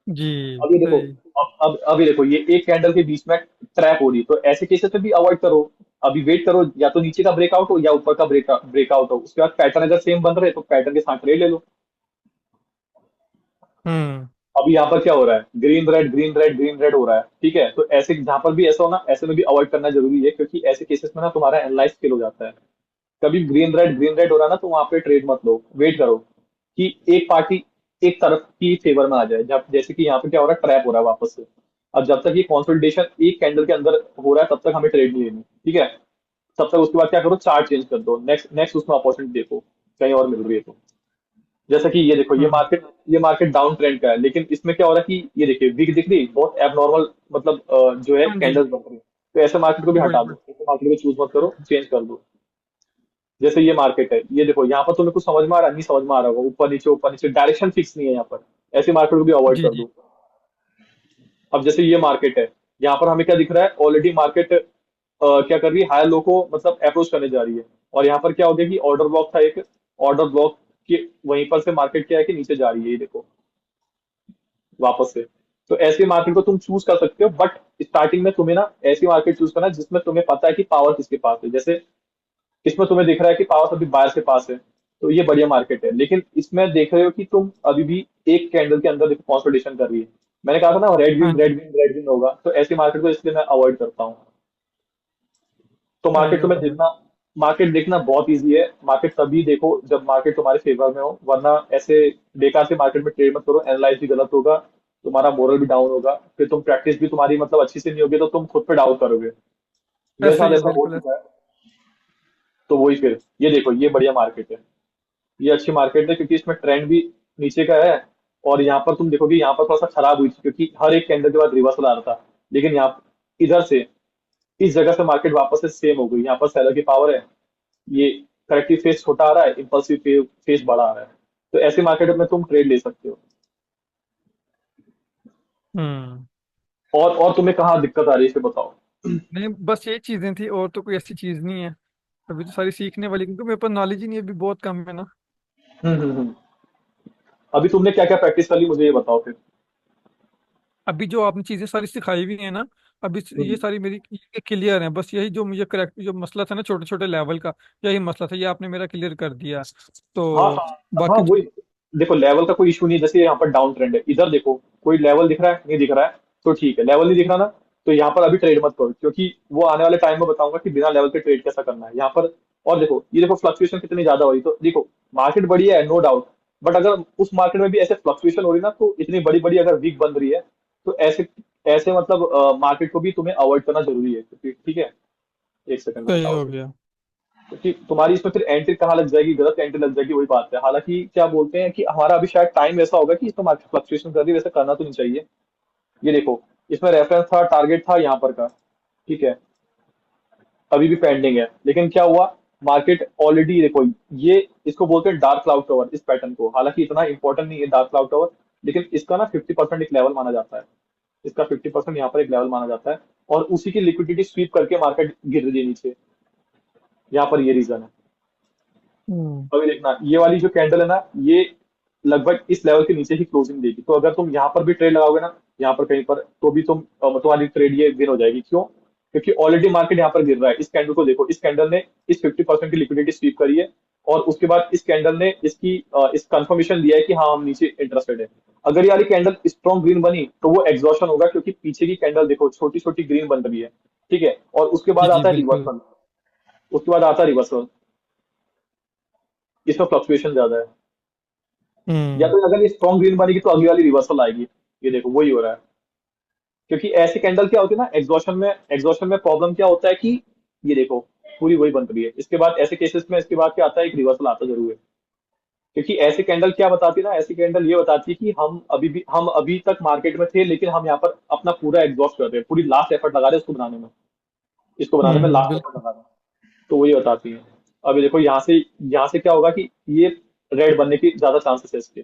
जी। अब ये देखो, सही। अब ये देखो, ये एक कैंडल के बीच में ट्रैप हो रही है, तो ऐसे केसेस में भी अवॉइड करो। अभी वेट करो या तो नीचे का ब्रेकआउट हो या ऊपर का ब्रेकआउट हो, उसके बाद पैटर्न अगर सेम बन रहे तो पैटर्न के साथ ट्रेड ले लो। हम्म। अभी यहाँ पर क्या हो रहा है, green red green red green red हो रहा है, ठीक है। तो ऐसे जहां पर भी ऐसा हो ना, ऐसे में भी अवॉइड करना जरूरी है, क्योंकि ऐसे केसेस में ना तुम्हारा एनालाइज फेल हो जाता है। कभी ग्रीन रेड हो रहा है ना तो वहां पे ट्रेड मत लो, वेट करो कि एक पार्टी एक तरफ की फेवर में आ जाए। जब जैसे कि यहाँ पे क्या हो रहा है, ट्रैप हो रहा है वापस से। अब जब तक ये कंसोलिडेशन एक कैंडल के अंदर हो रहा है तब तक हमें ट्रेड नहीं लेनी, ठीक है। तब तक उसके बाद क्या करो, चार्ट चेंज कर दो, नेक्स्ट नेक्स्ट उसमें अपॉर्चुनिटी देखो कहीं और मिल रही है तो। जैसा कि ये देखो, हम्म। ये मार्केट डाउन ट्रेंड का है, लेकिन इसमें क्या हो रहा है कि ये देखिए वीक दिख रही, बहुत एबनॉर्मल मतलब जो है हाँ जी। कैंडल्स बन रही है। तो ऐसे मार्केट को भी हटा दो, बिल्कुल। ऐसे मार्केट को चूज मत करो, चेंज कर दो। जैसे ये मार्केट है, ये देखो यहाँ पर तुम्हें कुछ समझ में आ रहा है, नहीं समझ में आ रहा होगा, ऊपर नीचे डायरेक्शन फिक्स नहीं है यहाँ पर। ऐसे मार्केट को भी अवॉइड जी कर जी। दो। अब जैसे ये मार्केट है, यहाँ पर हमें क्या दिख रहा है, ऑलरेडी मार्केट क्या कर रही है, हायर लो को मतलब अप्रोच करने जा रही है। और यहाँ पर क्या हो गया कि ऑर्डर ब्लॉक था एक, ऑर्डर ब्लॉक के वहीं पर से मार्केट क्या है कि नीचे जा रही है, ये देखो वापस से। तो ऐसी मार्केट को तुम चूज कर सकते हो, बट स्टार्टिंग में तुम्हें ना ऐसी मार्केट चूज करना है जिसमें तुम्हें पता है कि पावर किसके पास है। जैसे इसमें तुम्हें दिख रहा है कि पावर अभी बायर के पास है, तो ये बढ़िया मार्केट है। लेकिन इसमें देख रहे हो कि तुम अभी भी एक कैंडल के अंदर देखो कंसोलिडेशन कर रही है। मैंने कहा था ना रेड हाँ विन जी। रेड विन रेड विन होगा, तो ऐसी मार्केट को इसलिए मैं अवॉइड करता हूँ। तो सही मार्केट हो तुम्हें गया। देखना, मार्केट देखना बहुत इजी है। मार्केट तभी देखो जब मार्केट तुम्हारे फेवर में हो, वरना ऐसे बेकार से मार्केट में ट्रेड मत करो, एनालाइज भी गलत होगा, तुम्हारा मोरल भी डाउन होगा, फिर तुम प्रैक्टिस भी तुम्हारी मतलब अच्छी से नहीं होगी, तो तुम खुद पे डाउट करोगे। मेरे ऐसे ही साथ है, ऐसा हो बिल्कुल ऐसे। चुका है। तो वही फिर ये देखो ये बढ़िया मार्केट है, ये अच्छी मार्केट है क्योंकि इसमें ट्रेंड भी नीचे का है। और यहाँ पर तुम देखोगे यहाँ पर थोड़ा सा खराब हुई थी क्योंकि हर एक कैंडल के बाद रिवर्सल आ रहा था। लेकिन यहाँ इधर से इस जगह से मार्केट वापस से सेम हो गई, यहाँ पर सेलर की पावर है, ये करेक्टिव फेस छोटा आ रहा है, इंपल्सिव फेस बड़ा आ रहा है। तो ऐसे मार्केट में तुम ट्रेड ले सकते हो। हम्म। और तुम्हें कहाँ दिक्कत आ रही है इसे बताओ। नहीं, बस ये चीजें थी, और तो कोई ऐसी चीज नहीं है। अभी तो सारी सीखने वाली, क्योंकि मेरे पास नॉलेज ही नहीं है, अभी बहुत कम है ना। हम्म। अभी तुमने क्या क्या प्रैक्टिस कर ली मुझे ये बताओ फिर। अभी जो आपने चीजें सारी सिखाई हुई है ना, अभी ये हम्म। सारी मेरी क्लियर है। बस यही जो मुझे करेक्ट जो मसला था ना, छोटे छोटे लेवल का, यही मसला था, ये आपने मेरा क्लियर कर दिया। हाँ तो हाँ हाँ बाकी वही। देखो लेवल का कोई इशू नहीं है, जैसे यहाँ पर डाउन ट्रेंड है, इधर देखो कोई लेवल दिख रहा है, नहीं दिख रहा है, तो ठीक है। लेवल नहीं दिख रहा ना, तो यहाँ पर अभी ट्रेड मत करो, क्योंकि वो आने वाले टाइम में बताऊंगा कि बिना लेवल के ट्रेड कैसा करना है यहाँ पर। और देखो ये देखो फ्लक्चुएशन कितनी ज्यादा हो रही, तो देखो मार्केट बढ़िया है नो डाउट, बट अगर उस मार्केट में भी ऐसे फ्लक्चुएशन हो रही ना, तो इतनी बड़ी बड़ी अगर वीक बन रही है, तो ऐसे ऐसे मतलब मार्केट को भी तुम्हें अवॉइड करना जरूरी है, क्योंकि ठीक है। एक सेकंड सही बताओ, हो गया। क्योंकि तुम्हारी इसमें फिर एंट्री कहाँ लग जाएगी, गलत एंट्री लग जाएगी, वही बात है। हालांकि क्या बोलते हैं कि हमारा अभी शायद टाइम ऐसा होगा कि इसमें मार्केट फ्लक्चुएशन कर रही है, वैसे करना तो नहीं चाहिए। ये देखो इसमें रेफरेंस था, टारगेट था यहाँ पर का, ठीक है, अभी भी पेंडिंग है। लेकिन क्या हुआ, मार्केट ऑलरेडी देखो, ये इसको बोलते हैं डार्क क्लाउड कवर, इस पैटर्न को, हालांकि इतना इंपॉर्टेंट नहीं है डार्क क्लाउड कवर, लेकिन इसका ना 50% एक लेवल माना जाता है, इसका 50% यहाँ पर एक लेवल माना जाता है। और उसी की लिक्विडिटी स्वीप करके मार्केट गिर रही है नीचे, यहाँ पर ये रीजन है। हम्म। अभी देखना ये वाली जो कैंडल है ना, ये लगभग इस लेवल के नीचे ही क्लोजिंग देगी, तो अगर तुम यहाँ पर भी ट्रेड लगाओगे ना, यहाँ पर कहीं पर, तो भी तुम्हारी ट्रेड ये विन हो जाएगी। क्यों? क्योंकि ऑलरेडी मार्केट यहाँ पर गिर रहा है। इस कैंडल को देखो, इस कैंडल ने इस 50% की लिक्विडिटी स्वीप करी है, और उसके बाद इस कैंडल ने इस कंफर्मेशन दिया है कि हाँ हम नीचे इंटरेस्टेड है। अगर ये वाली कैंडल स्ट्रॉन्ग ग्रीन बनी तो वो एग्जॉशन होगा, क्योंकि पीछे की कैंडल देखो छोटी छोटी ग्रीन बन रही है, ठीक है, और उसके जी बाद जी आता है बिल्कुल। रिवर्सल, उसके बाद आता है रिवर्सल, इसमें फ्लक्चुएशन ज्यादा है। या हम्म। तो अगर ये स्ट्रॉन्ग ग्रीन बनेगी तो अगली वाली रिवर्सल आएगी। ये देखो वही हो रहा है, क्योंकि ऐसी कैंडल क्या होती है ना, एग्जॉशन में प्रॉब्लम क्या होता है कि ये देखो पूरी वही बन रही है, इसके बाद ऐसे केसेस में इसके बाद क्या आता है, एक रिवर्सल आता जरूर है। क्योंकि ऐसी कैंडल क्या बताती है ना, ऐसी कैंडल ये बताती है कि हम अभी तक मार्केट में थे, लेकिन हम यहाँ पर अपना पूरा एग्जॉस्ट कर रहे हैं, पूरी लास्ट एफर्ट लगा रहे हैं इसको बनाने में लास्ट एफर्ट बिल्कुल। लगा रहे हैं। तो वही बताती है। अभी देखो यहाँ से क्या होगा कि ये रेड बनने की ज्यादा चांसेस है इसके,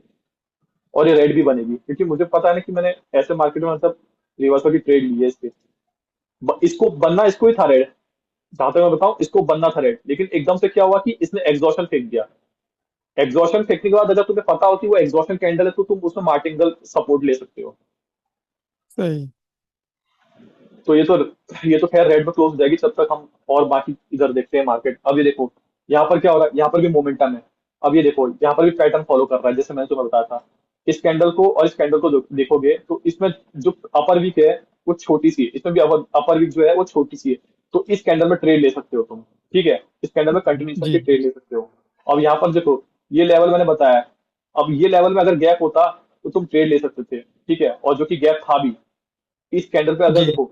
और ये रेड भी बनेगी, क्योंकि मुझे पता है ना कि मैंने ऐसे मार्केट में मतलब रिवर्सल की ट्रेड ली है इसके। इसको बनना इसको ही था रेड, जहां तक मैं बताऊं इसको बनना था रेड, लेकिन एकदम से क्या हुआ कि इसने एग्जॉशन फेंक दिया। एग्जॉशन फेंकने के बाद अगर तुम्हें पता हो कि वो एग्जॉशन कैंडल है, तो तुम उसमें मार्टिंगल सपोर्ट ले सकते हो। सही। तो ये तो खैर रेड में क्लोज हो जाएगी, जब तक हम और बाकी इधर देखते हैं मार्केट। अब ये देखो यहाँ पर क्या हो रहा है, यहाँ पर भी मोमेंटम है। अब ये देखो यहाँ पर भी पैटर्न फॉलो कर रहा है, जैसे मैंने तुम्हें बताया था। इस कैंडल को और इस कैंडल को देखोगे तो इसमें जो अपर वीक है वो छोटी सी है, इसमें भी अपर वीक जो है वो छोटी सी है। तो इस कैंडल में ट्रेड ले सकते हो तुम, ठीक है, इस कैंडल में कंटिन्यूशन की जी ट्रेड ले सकते हो। अब यहाँ पर देखो ये लेवल मैंने बताया, अब ये लेवल में अगर गैप होता तो तुम ट्रेड ले सकते थे, ठीक है, और जो कि गैप था भी इस कैंडल पे, अगर जी। देखो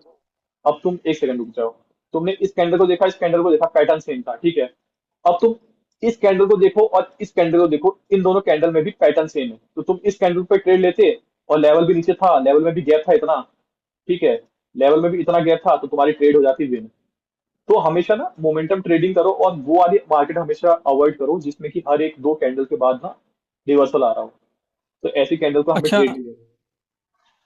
अब तुम एक सेकंड रुक जाओ, तुमने इस कैंडल को देखा, इस कैंडल को देखा, पैटर्न सेम था, ठीक है। अब तुम इस कैंडल को देखो और इस कैंडल को देखो, इन दोनों कैंडल में भी पैटर्न सेम है, तो तुम इस कैंडल पे ट्रेड लेते, और लेवल भी नीचे था, लेवल में भी गैप था इतना, ठीक है, लेवल में भी इतना गैप था, तो तुम्हारी ट्रेड हो जाती विन। तो हमेशा ना मोमेंटम ट्रेडिंग करो, और वो वाली मार्केट हमेशा अवॉइड करो जिसमें कि हर एक दो कैंडल के बाद ना रिवर्सल आ रहा हो। तो ऐसी कैंडल को हमें अच्छा। ट्रेड नहीं करना।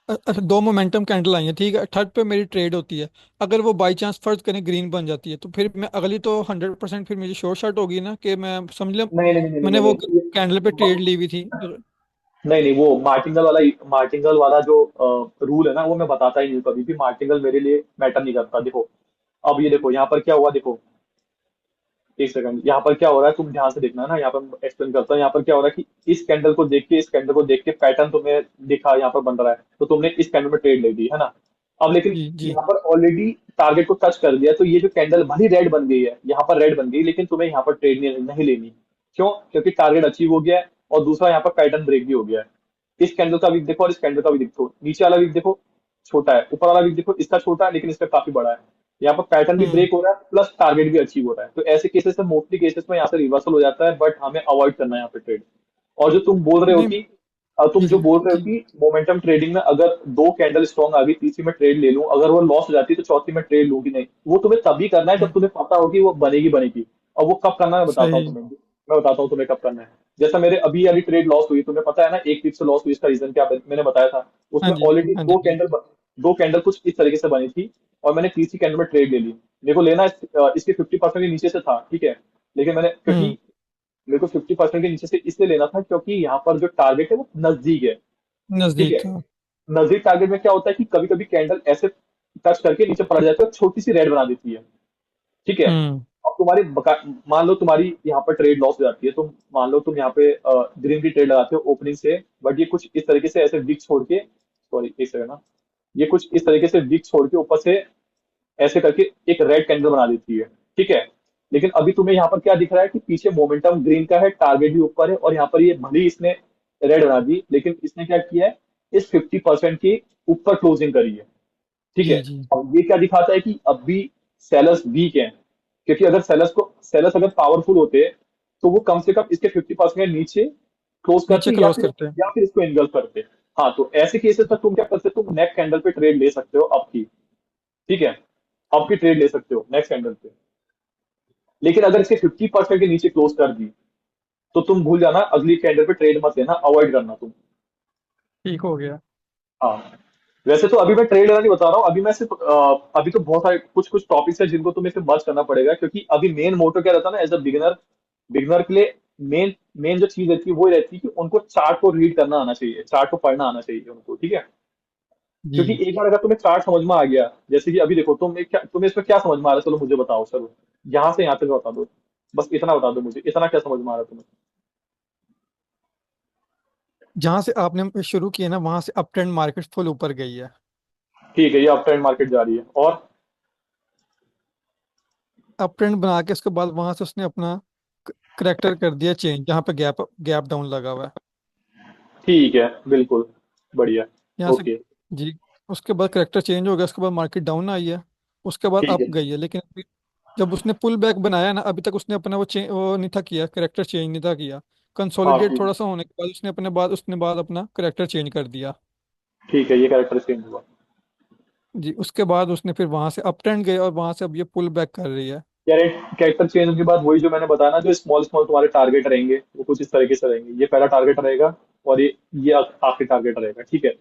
अच्छा, दो मोमेंटम कैंडल आई है, ठीक है, थर्ड पे मेरी ट्रेड होती है। अगर वो बाई चांस फर्ज करें ग्रीन बन जाती है, तो फिर मैं अगली तो 100% फिर मेरी शॉर्ट शॉट होगी ना, कि मैं समझ लिया नहीं नहीं नहीं नहीं मैंने नहीं वो नहीं, कैंडल पे ट्रेड ली हुई थी। नहीं नहीं, वो मार्टिंगल वाला जो रूल है ना, वो मैं बताता ही नहीं हूँ कभी भी। मार्टिंगल मेरे लिए मैटर नहीं करता। देखो, अब ये देखो यहाँ पर क्या हुआ, देखो एक सेकंड, यहाँ पर क्या हो रहा है तुम ध्यान से देखना ना, यहाँ पर एक्सप्लेन करता हूँ। यहाँ पर क्या हो रहा है कि इस कैंडल को देख के पैटर्न तुम्हें दिखा यहाँ पर बन रहा है, तो तुमने इस कैंडल में ट्रेड ले ली है ना। अब लेकिन जी जी। यहाँ पर ऑलरेडी टारगेट को टच कर दिया, तो ये जो कैंडल भली रेड बन गई है, यहाँ पर रेड बन गई, लेकिन तुम्हें यहाँ पर ट्रेड नहीं लेनी। क्यों? क्योंकि टारगेट अचीव हो गया है, और दूसरा यहाँ पर पैटर्न ब्रेक भी हो गया है। इस कैंडल का वीक देखो और इस कैंडल का भी देखो, नीचे वाला वीक देखो छोटा है, ऊपर वाला वीक देखो इसका छोटा है लेकिन इसका काफी बड़ा है। यहाँ पर पैटर्न भी हम्म। ब्रेक हो रहा है प्लस टारगेट भी अचीव हो रहा है। तो ऐसे केसेस में, मोस्टली केसेस में यहाँ से रिवर्सल हो जाता है, बट हमें अवॉइड करना है यहाँ पे ट्रेड। और जो तुम बोल रहे हो नहीं। कि तुम जी जो जी बोल रहे हो जी। कि मोमेंटम ट्रेडिंग में अगर दो कैंडल स्ट्रॉन्ग आ गई, तीसरी में ट्रेड ले लूं, अगर वो लॉस हो जाती है तो चौथी में ट्रेड लूंगी नहीं, वो तुम्हें तभी करना है जब हम्म, तुम्हें पता हो कि वो बनेगी बनेगी। और वो कब करना है मैं बताता हूँ सही। तुम्हें। मैं बताता हूँ तुम्हें कब करना है। जैसा मेरे अभी वाली ट्रेड लॉस हुई, तुम्हें पता है ना, एक टिप से लॉस हुई, इसका रीजन क्या मैंने बताया था। हाँ उसमें जी ऑलरेडी हाँ जी हाँ जी। दो कैंडल कुछ इस तरीके से बनी थी, और मैंने तीसरी कैंडल में ट्रेड ले ली। मेरे को लेना इसके 50% के नीचे से था, ठीक है। लेकिन मैंने, हम्म। क्योंकि मेरे को 50% के नीचे से इसलिए लेना था क्योंकि यहाँ पर जो टारगेट है वो नजदीक है। ठीक नजदीक है। था। नजदीक टारगेट में क्या होता है कि कभी कभी कैंडल ऐसे टच करके नीचे पड़ जाती है और छोटी सी रेड बना देती है। ठीक है। हम्म। अब मान लो तुम्हारी यहाँ पर ट्रेड लॉस हो जाती है, तुम मान लो तुम यहाँ पे ग्रीन की ट्रेड लगाते हो ओपनिंग से, बट ये कुछ इस तरीके से ऐसे विक छोड़ के, सॉरी एक सेकंड ना, ये कुछ इस तरीके से विक छोड़ के ऊपर से ऐसे करके एक रेड कैंडल बना देती है। ठीक है। लेकिन अभी तुम्हें यहाँ पर क्या दिख रहा है कि पीछे मोमेंटम ग्रीन का है, टारगेट भी ऊपर है, और यहाँ पर ये भली इसने रेड बना दी, लेकिन इसने क्या किया है, इस 50% के ऊपर क्लोजिंग करी है। ठीक है। जी जी। और ये क्या दिखाता है कि अब भी सेलर्स वीक हैं। क्योंकि अगर सेलर्स अगर पावरफुल होते तो वो कम से कम इसके 50% के नीचे क्लोज नीचे करते, क्लोज करते हैं। या फिर इसको एंगल करते। हाँ, तो ऐसे केसेस में तुम क्या कर सकते हो, तुम नेक्स्ट कैंडल पे ट्रेड ले सकते हो अप की। ठीक है। अप की ट्रेड ले सकते हो नेक्स्ट कैंडल पे। लेकिन अगर इसके 50% के नीचे क्लोज कर दी, तो तुम भूल जाना, अगली कैंडल पे ट्रेड मत लेना, अवॉइड करना तुम। ठीक हो गया। हाँ। वैसे तो अभी मैं ट्रेड लेना नहीं बता रहा हूँ, अभी मैं सिर्फ अभी तो बहुत सारे कुछ कुछ टॉपिक्स है जिनको तुम्हें सिर्फ मर्ज करना पड़ेगा, क्योंकि अभी मेन मोटो क्या रहता है ना, एज अ बिगिनर, बिगिनर के लिए मेन मेन जो चीज रहती है वो रहती है कि उनको चार्ट को रीड करना आना चाहिए, चार्ट को पढ़ना आना चाहिए उनको। ठीक है। जी। क्योंकि एक बार अगर तुम्हें चार्ट समझ में आ गया, जैसे कि अभी देखो तुम्हें इसमें क्या समझ में आ रहा है, चलो मुझे बताओ, चलो यहाँ से यहाँ तक बता दो। बस इतना बता दो मुझे, इतना क्या समझ में आ रहा है तुम्हें। जहां से आपने शुरू किया ना, वहां से अप ट्रेंड मार्केट फुल ऊपर गई है। ठीक है, ये अप ट्रेंड मार्केट जा रही है, और अप ट्रेंड बना के उसके बाद वहां से उसने अपना करेक्टर कर दिया चेंज, जहां पे गैप गैप डाउन लगा हुआ है। ठीक है, बिल्कुल बढ़िया। यहाँ से। ओके। जी। उसके बाद करेक्टर चेंज हो गया, उसके बाद मार्केट डाउन आई है। उसके बाद ठीक अप है। गई है, लेकिन अभी जब उसने पुल बैक बनाया ना, अभी तक उसने अपना वो नहीं था किया, करेक्टर चेंज नहीं था किया। हाँ कंसोलिडेट ठीक थोड़ा है। सा होने के बाद उसने बाद अपना करेक्टर चेंज कर दिया। ठीक है, ये कैरेक्टर चेंज हुआ। जी। उसके बाद उसने फिर वहां से अप ट्रेंड गए, और वहां से अब ये पुल बैक कर रही है। कैरेक्टर चेंज होने के बाद वही जो मैंने बताया ना, जो स्मॉल स्मॉल तुम्हारे टारगेट रहेंगे वो कुछ इस तरीके से रहेंगे, ये पहला टारगेट रहेगा, और ये आखिरी टारगेट रहेगा। ठीक है।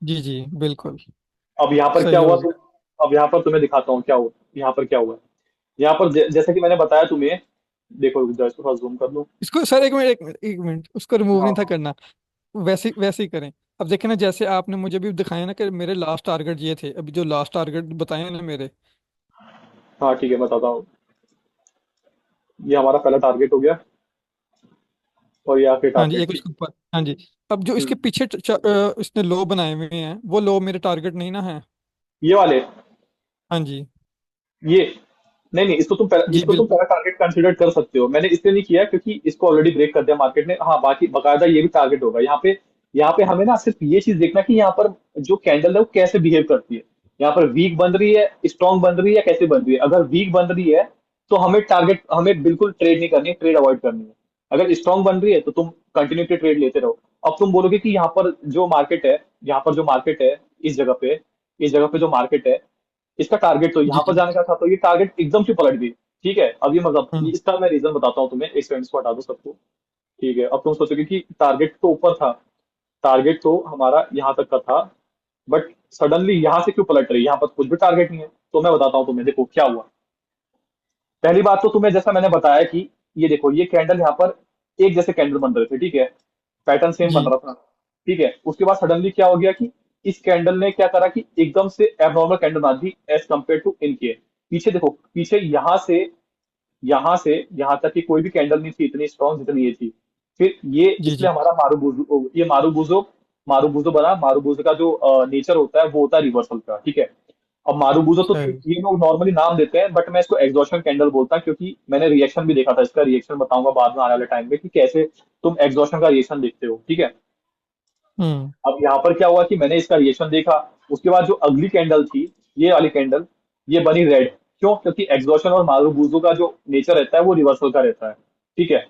जी जी बिल्कुल। अब यहाँ पर क्या सही हुआ हो तो, गया। अब यहाँ पर तुम्हें दिखाता हूँ क्या हुआ। यहाँ पर क्या हुआ। यहाँ पर जैसा कि मैंने बताया तुम्हें, देखो रुक जाओ, इसको थोड़ा जूम कर लो। इसको सर एक मिनट उसको रिमूव नहीं था हाँ करना। वैसे वैसे ही करें। अब देखें ना, जैसे आपने मुझे भी दिखाया ना कि मेरे लास्ट टारगेट ये थे, अभी जो लास्ट टारगेट बताए ना मेरे। हाँ, ठीक है, बताता हूँ। ये हमारा पहला टारगेट हो गया, और ये आखिरी हाँ जी, टारगेट। एक ठीक उसके ऊपर, हाँ जी। अब जो है। इसके पीछे इसने लो बनाए हुए हैं, वो लो मेरे टारगेट नहीं ना है। ये वाले, हाँ जी। ये, नहीं नहीं, जी इसको तुम बिल्कुल। पहला टारगेट कंसिडर कर सकते हो। मैंने इसलिए नहीं किया क्योंकि इसको ऑलरेडी ब्रेक कर दिया मार्केट ने। हाँ, बाकी बकायदा ये भी टारगेट होगा यहाँ पे। यहाँ पे हमें ना सिर्फ ये चीज देखना कि यहाँ पर जो कैंडल है वो कैसे बिहेव करती है। यहाँ पर वीक बन रही है, स्ट्रांग बन रही है, कैसे बन रही है। अगर वीक बन रही है तो हमें बिल्कुल ट्रेड नहीं करनी है, ट्रेड अवॉइड करनी है। अगर स्ट्रांग बन रही है तो तुम कंटिन्यू की ट्रेड लेते रहो। अब तुम बोलोगे कि यहाँ पर जो मार्केट है, यहाँ पर जो मार्केट है, इस जगह पे जो मार्केट है, इसका टारगेट तो जी यहाँ पर जी। जाने का था, तो ये टारगेट एकदम क्यों पलट गई? ठीक है, अब ये मतलब हम्म। इसका मैं रीजन बताता हूँ तुम्हें, एक सेकंड को हटा दो सबको। ठीक है, अब तुम सोचोगे कि टारगेट तो ऊपर था, टारगेट तो हमारा यहाँ तक का था, बट सडनली यहाँ से क्यों पलट रही है? यहाँ पर कुछ भी टारगेट नहीं है। तो मैं बताता हूँ तुम्हें, देखो क्या हुआ। पहली बात तो तुम्हें जैसा मैंने बताया कि ये देखो, ये कैंडल यहाँ पर एक जैसे कैंडल बन रहे थे, ठीक है, पैटर्न सेम बन जी रहा था। ठीक है, उसके बाद सडनली क्या हो गया कि इस कैंडल ने क्या करा कि एकदम से एबनॉर्मल कैंडल बना दी एज कम्पेयर टू इनके। पीछे देखो, पीछे यहाँ से यहाँ तक की कोई भी कैंडल नहीं थी इतनी स्ट्रॉन्ग जितनी ये थी। फिर ये जी इसलिए जी। हमारा मारूबुजो, ये मारूबुजो, मारूबुजो बना। मारूबुजो का जो नेचर होता है वो होता है रिवर्सल का, ठीक है। अब मारूबुजो तो सही। ये लोग नॉर्मली नाम देते हैं, बट मैं इसको एग्जॉशन कैंडल बोलता हूँ, क्योंकि मैंने रिएक्शन भी देखा था इसका। रिएक्शन बताऊंगा बाद में आने वाले टाइम में कि कैसे तुम एग्जॉशन का रिएक्शन देखते हो, ठीक है। हम्म। अब यहाँ पर क्या हुआ कि मैंने इसका रिएक्शन देखा, उसके बाद जो अगली कैंडल थी, ये वाली कैंडल, ये बनी रेड। क्यों? क्योंकि एग्जॉशन और मारूबुजो का जो नेचर रहता है वो रिवर्सल का रहता है, ठीक है।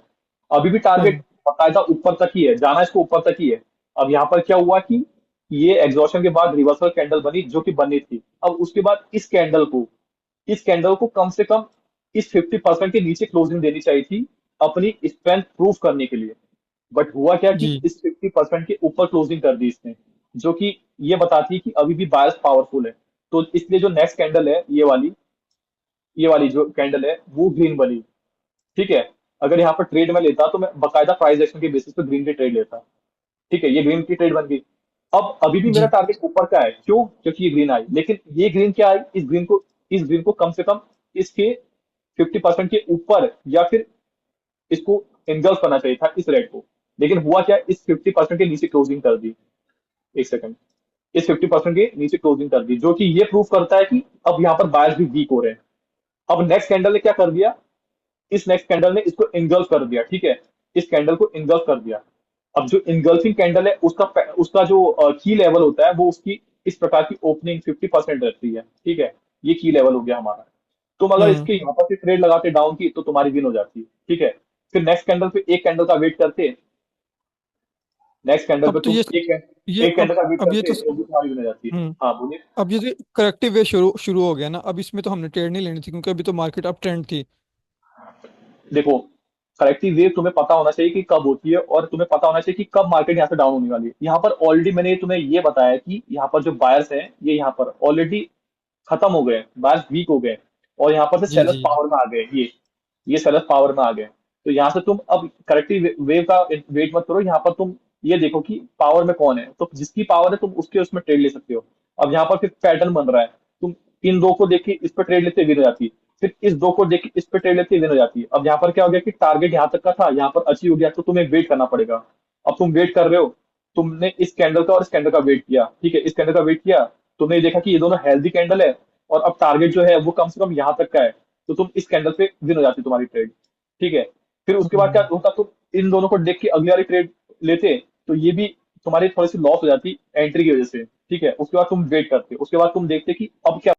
अभी भी टारगेट सही। बाकायदा ऊपर तक ही है, जाना इसको ऊपर तक ही है। अब यहाँ पर क्या हुआ कि ये एग्जॉशन के बाद रिवर्सल कैंडल बनी जो कि बननी थी। अब उसके बाद इस कैंडल को कम से कम इस 50% के नीचे क्लोजिंग देनी चाहिए थी, अपनी स्ट्रेंथ प्रूफ करने के लिए। बट हुआ क्या कि जी इस 50% के ऊपर क्लोजिंग कर दी इसने, जो कि ये बताती है कि अभी भी बायस पावरफुल है। तो इसलिए जो नेक्स्ट कैंडल है, ये वाली जो कैंडल है वो ग्रीन बनी, ठीक है। अगर यहाँ पर ट्रेड में लेता तो मैं बकायदा प्राइस एक्शन के बेसिस पे ग्रीन की ट्रेड लेता, ठीक है। ये ग्रीन की ट्रेड बन गई। अब अभी भी मेरा जी। टारगेट ऊपर का है, क्यों? क्योंकि ये ग्रीन आई, लेकिन ये ग्रीन क्या आई, इस ग्रीन को कम से कम इसके 50% के ऊपर, या फिर इसको एंगल्फ करना चाहिए था इस रेट को। लेकिन हुआ क्या, इस 50% के नीचे क्लोजिंग कर दी। एक सेकंड, इस 50% के नीचे क्लोजिंग कर दी, जो कि ये प्रूव करता है कि अब यहाँ पर बायर्स भी वीक हो रहे हैं। अब नेक्स्ट कैंडल ने क्या कर दिया, इस नेक्स्ट कैंडल ने इसको इंगल्फ कर दिया, ठीक है। इस कैंडल को इंगल्फ कर दिया। अब जो इंगल्फिंग कैंडल है उसका उसका जो की लेवल होता है वो उसकी इस प्रकार की ओपनिंग 50% रहती है, ठीक है। ये की लेवल हो गया हमारा। तुम अगर हम्म। इसके यहाँ पर से ट्रेड लगाते डाउन की तो तुम्हारी विन हो जाती है, ठीक है। फिर नेक्स्ट कैंडल पे एक कैंडल का वेट करते, नेक्स्ट कैंडल पे अब तो तुम ये ये एक कैंडल का वेट अब ये तो करते तो भी तुम्हारी विन हो जाती है। हम्म। हाँ बोलिए। अब ये जो करेक्टिव वे शुरू शुरू हो गया ना, अब इसमें तो हमने ट्रेड नहीं लेनी थी क्योंकि अभी तो मार्केट अप ट्रेंड थी। देखो, करेक्टिव वेव तुम्हें पता होना चाहिए कि कब होती है, और तुम्हें पता होना चाहिए कि कब मार्केट यहाँ से डाउन होने वाली है। यहाँ पर ऑलरेडी मैंने तुम्हें ये बताया कि यहाँ पर जो बायर्स हैं ये यहाँ पर ऑलरेडी खत्म हो गए, बायर्स वीक हो गए, और यहाँ पर से जी सेलर्स जी। पावर में आ गए। ये सेलर्स पावर में आ गए। तो यहाँ से तुम अब करेक्टिव वेव का वेट मत करो, यहाँ पर तुम ये देखो कि पावर में कौन है, तो जिसकी पावर है तुम उसके उसमें ट्रेड ले सकते हो। अब यहाँ पर फिर पैटर्न बन रहा है, तुम इन दो को देख के इस पर ट्रेड लेते विन हो जाती है, फिर इस दो को देख के इस पर ट्रेड लेते विन हो जाती है। अब यहाँ पर क्या हो गया कि टारगेट यहाँ तक का था, यहाँ पर अचीव हो गया, तो तुम्हें वेट करना पड़ेगा। अब तुम वेट कर रहे हो, तुमने इस कैंडल का और इस कैंडल का वेट किया, ठीक है, इस कैंडल का वेट किया, तुमने ये देखा कि ये दोनों हेल्दी कैंडल है, और अब टारगेट जो है वो कम से कम यहाँ तक का है, तो तुम इस कैंडल पे विन हो जाती तुम्हारी ट्रेड, ठीक है। फिर उसके बाद क्या हम्म। होता, तुम इन दोनों को देख के अगली वाली ट्रेड लेते, तो ये भी तुम्हारी थोड़ी सी लॉस हो जाती एंट्री की वजह से, ठीक है। उसके बाद तुम वेट करते, उसके बाद तुम देखते कि अब क्या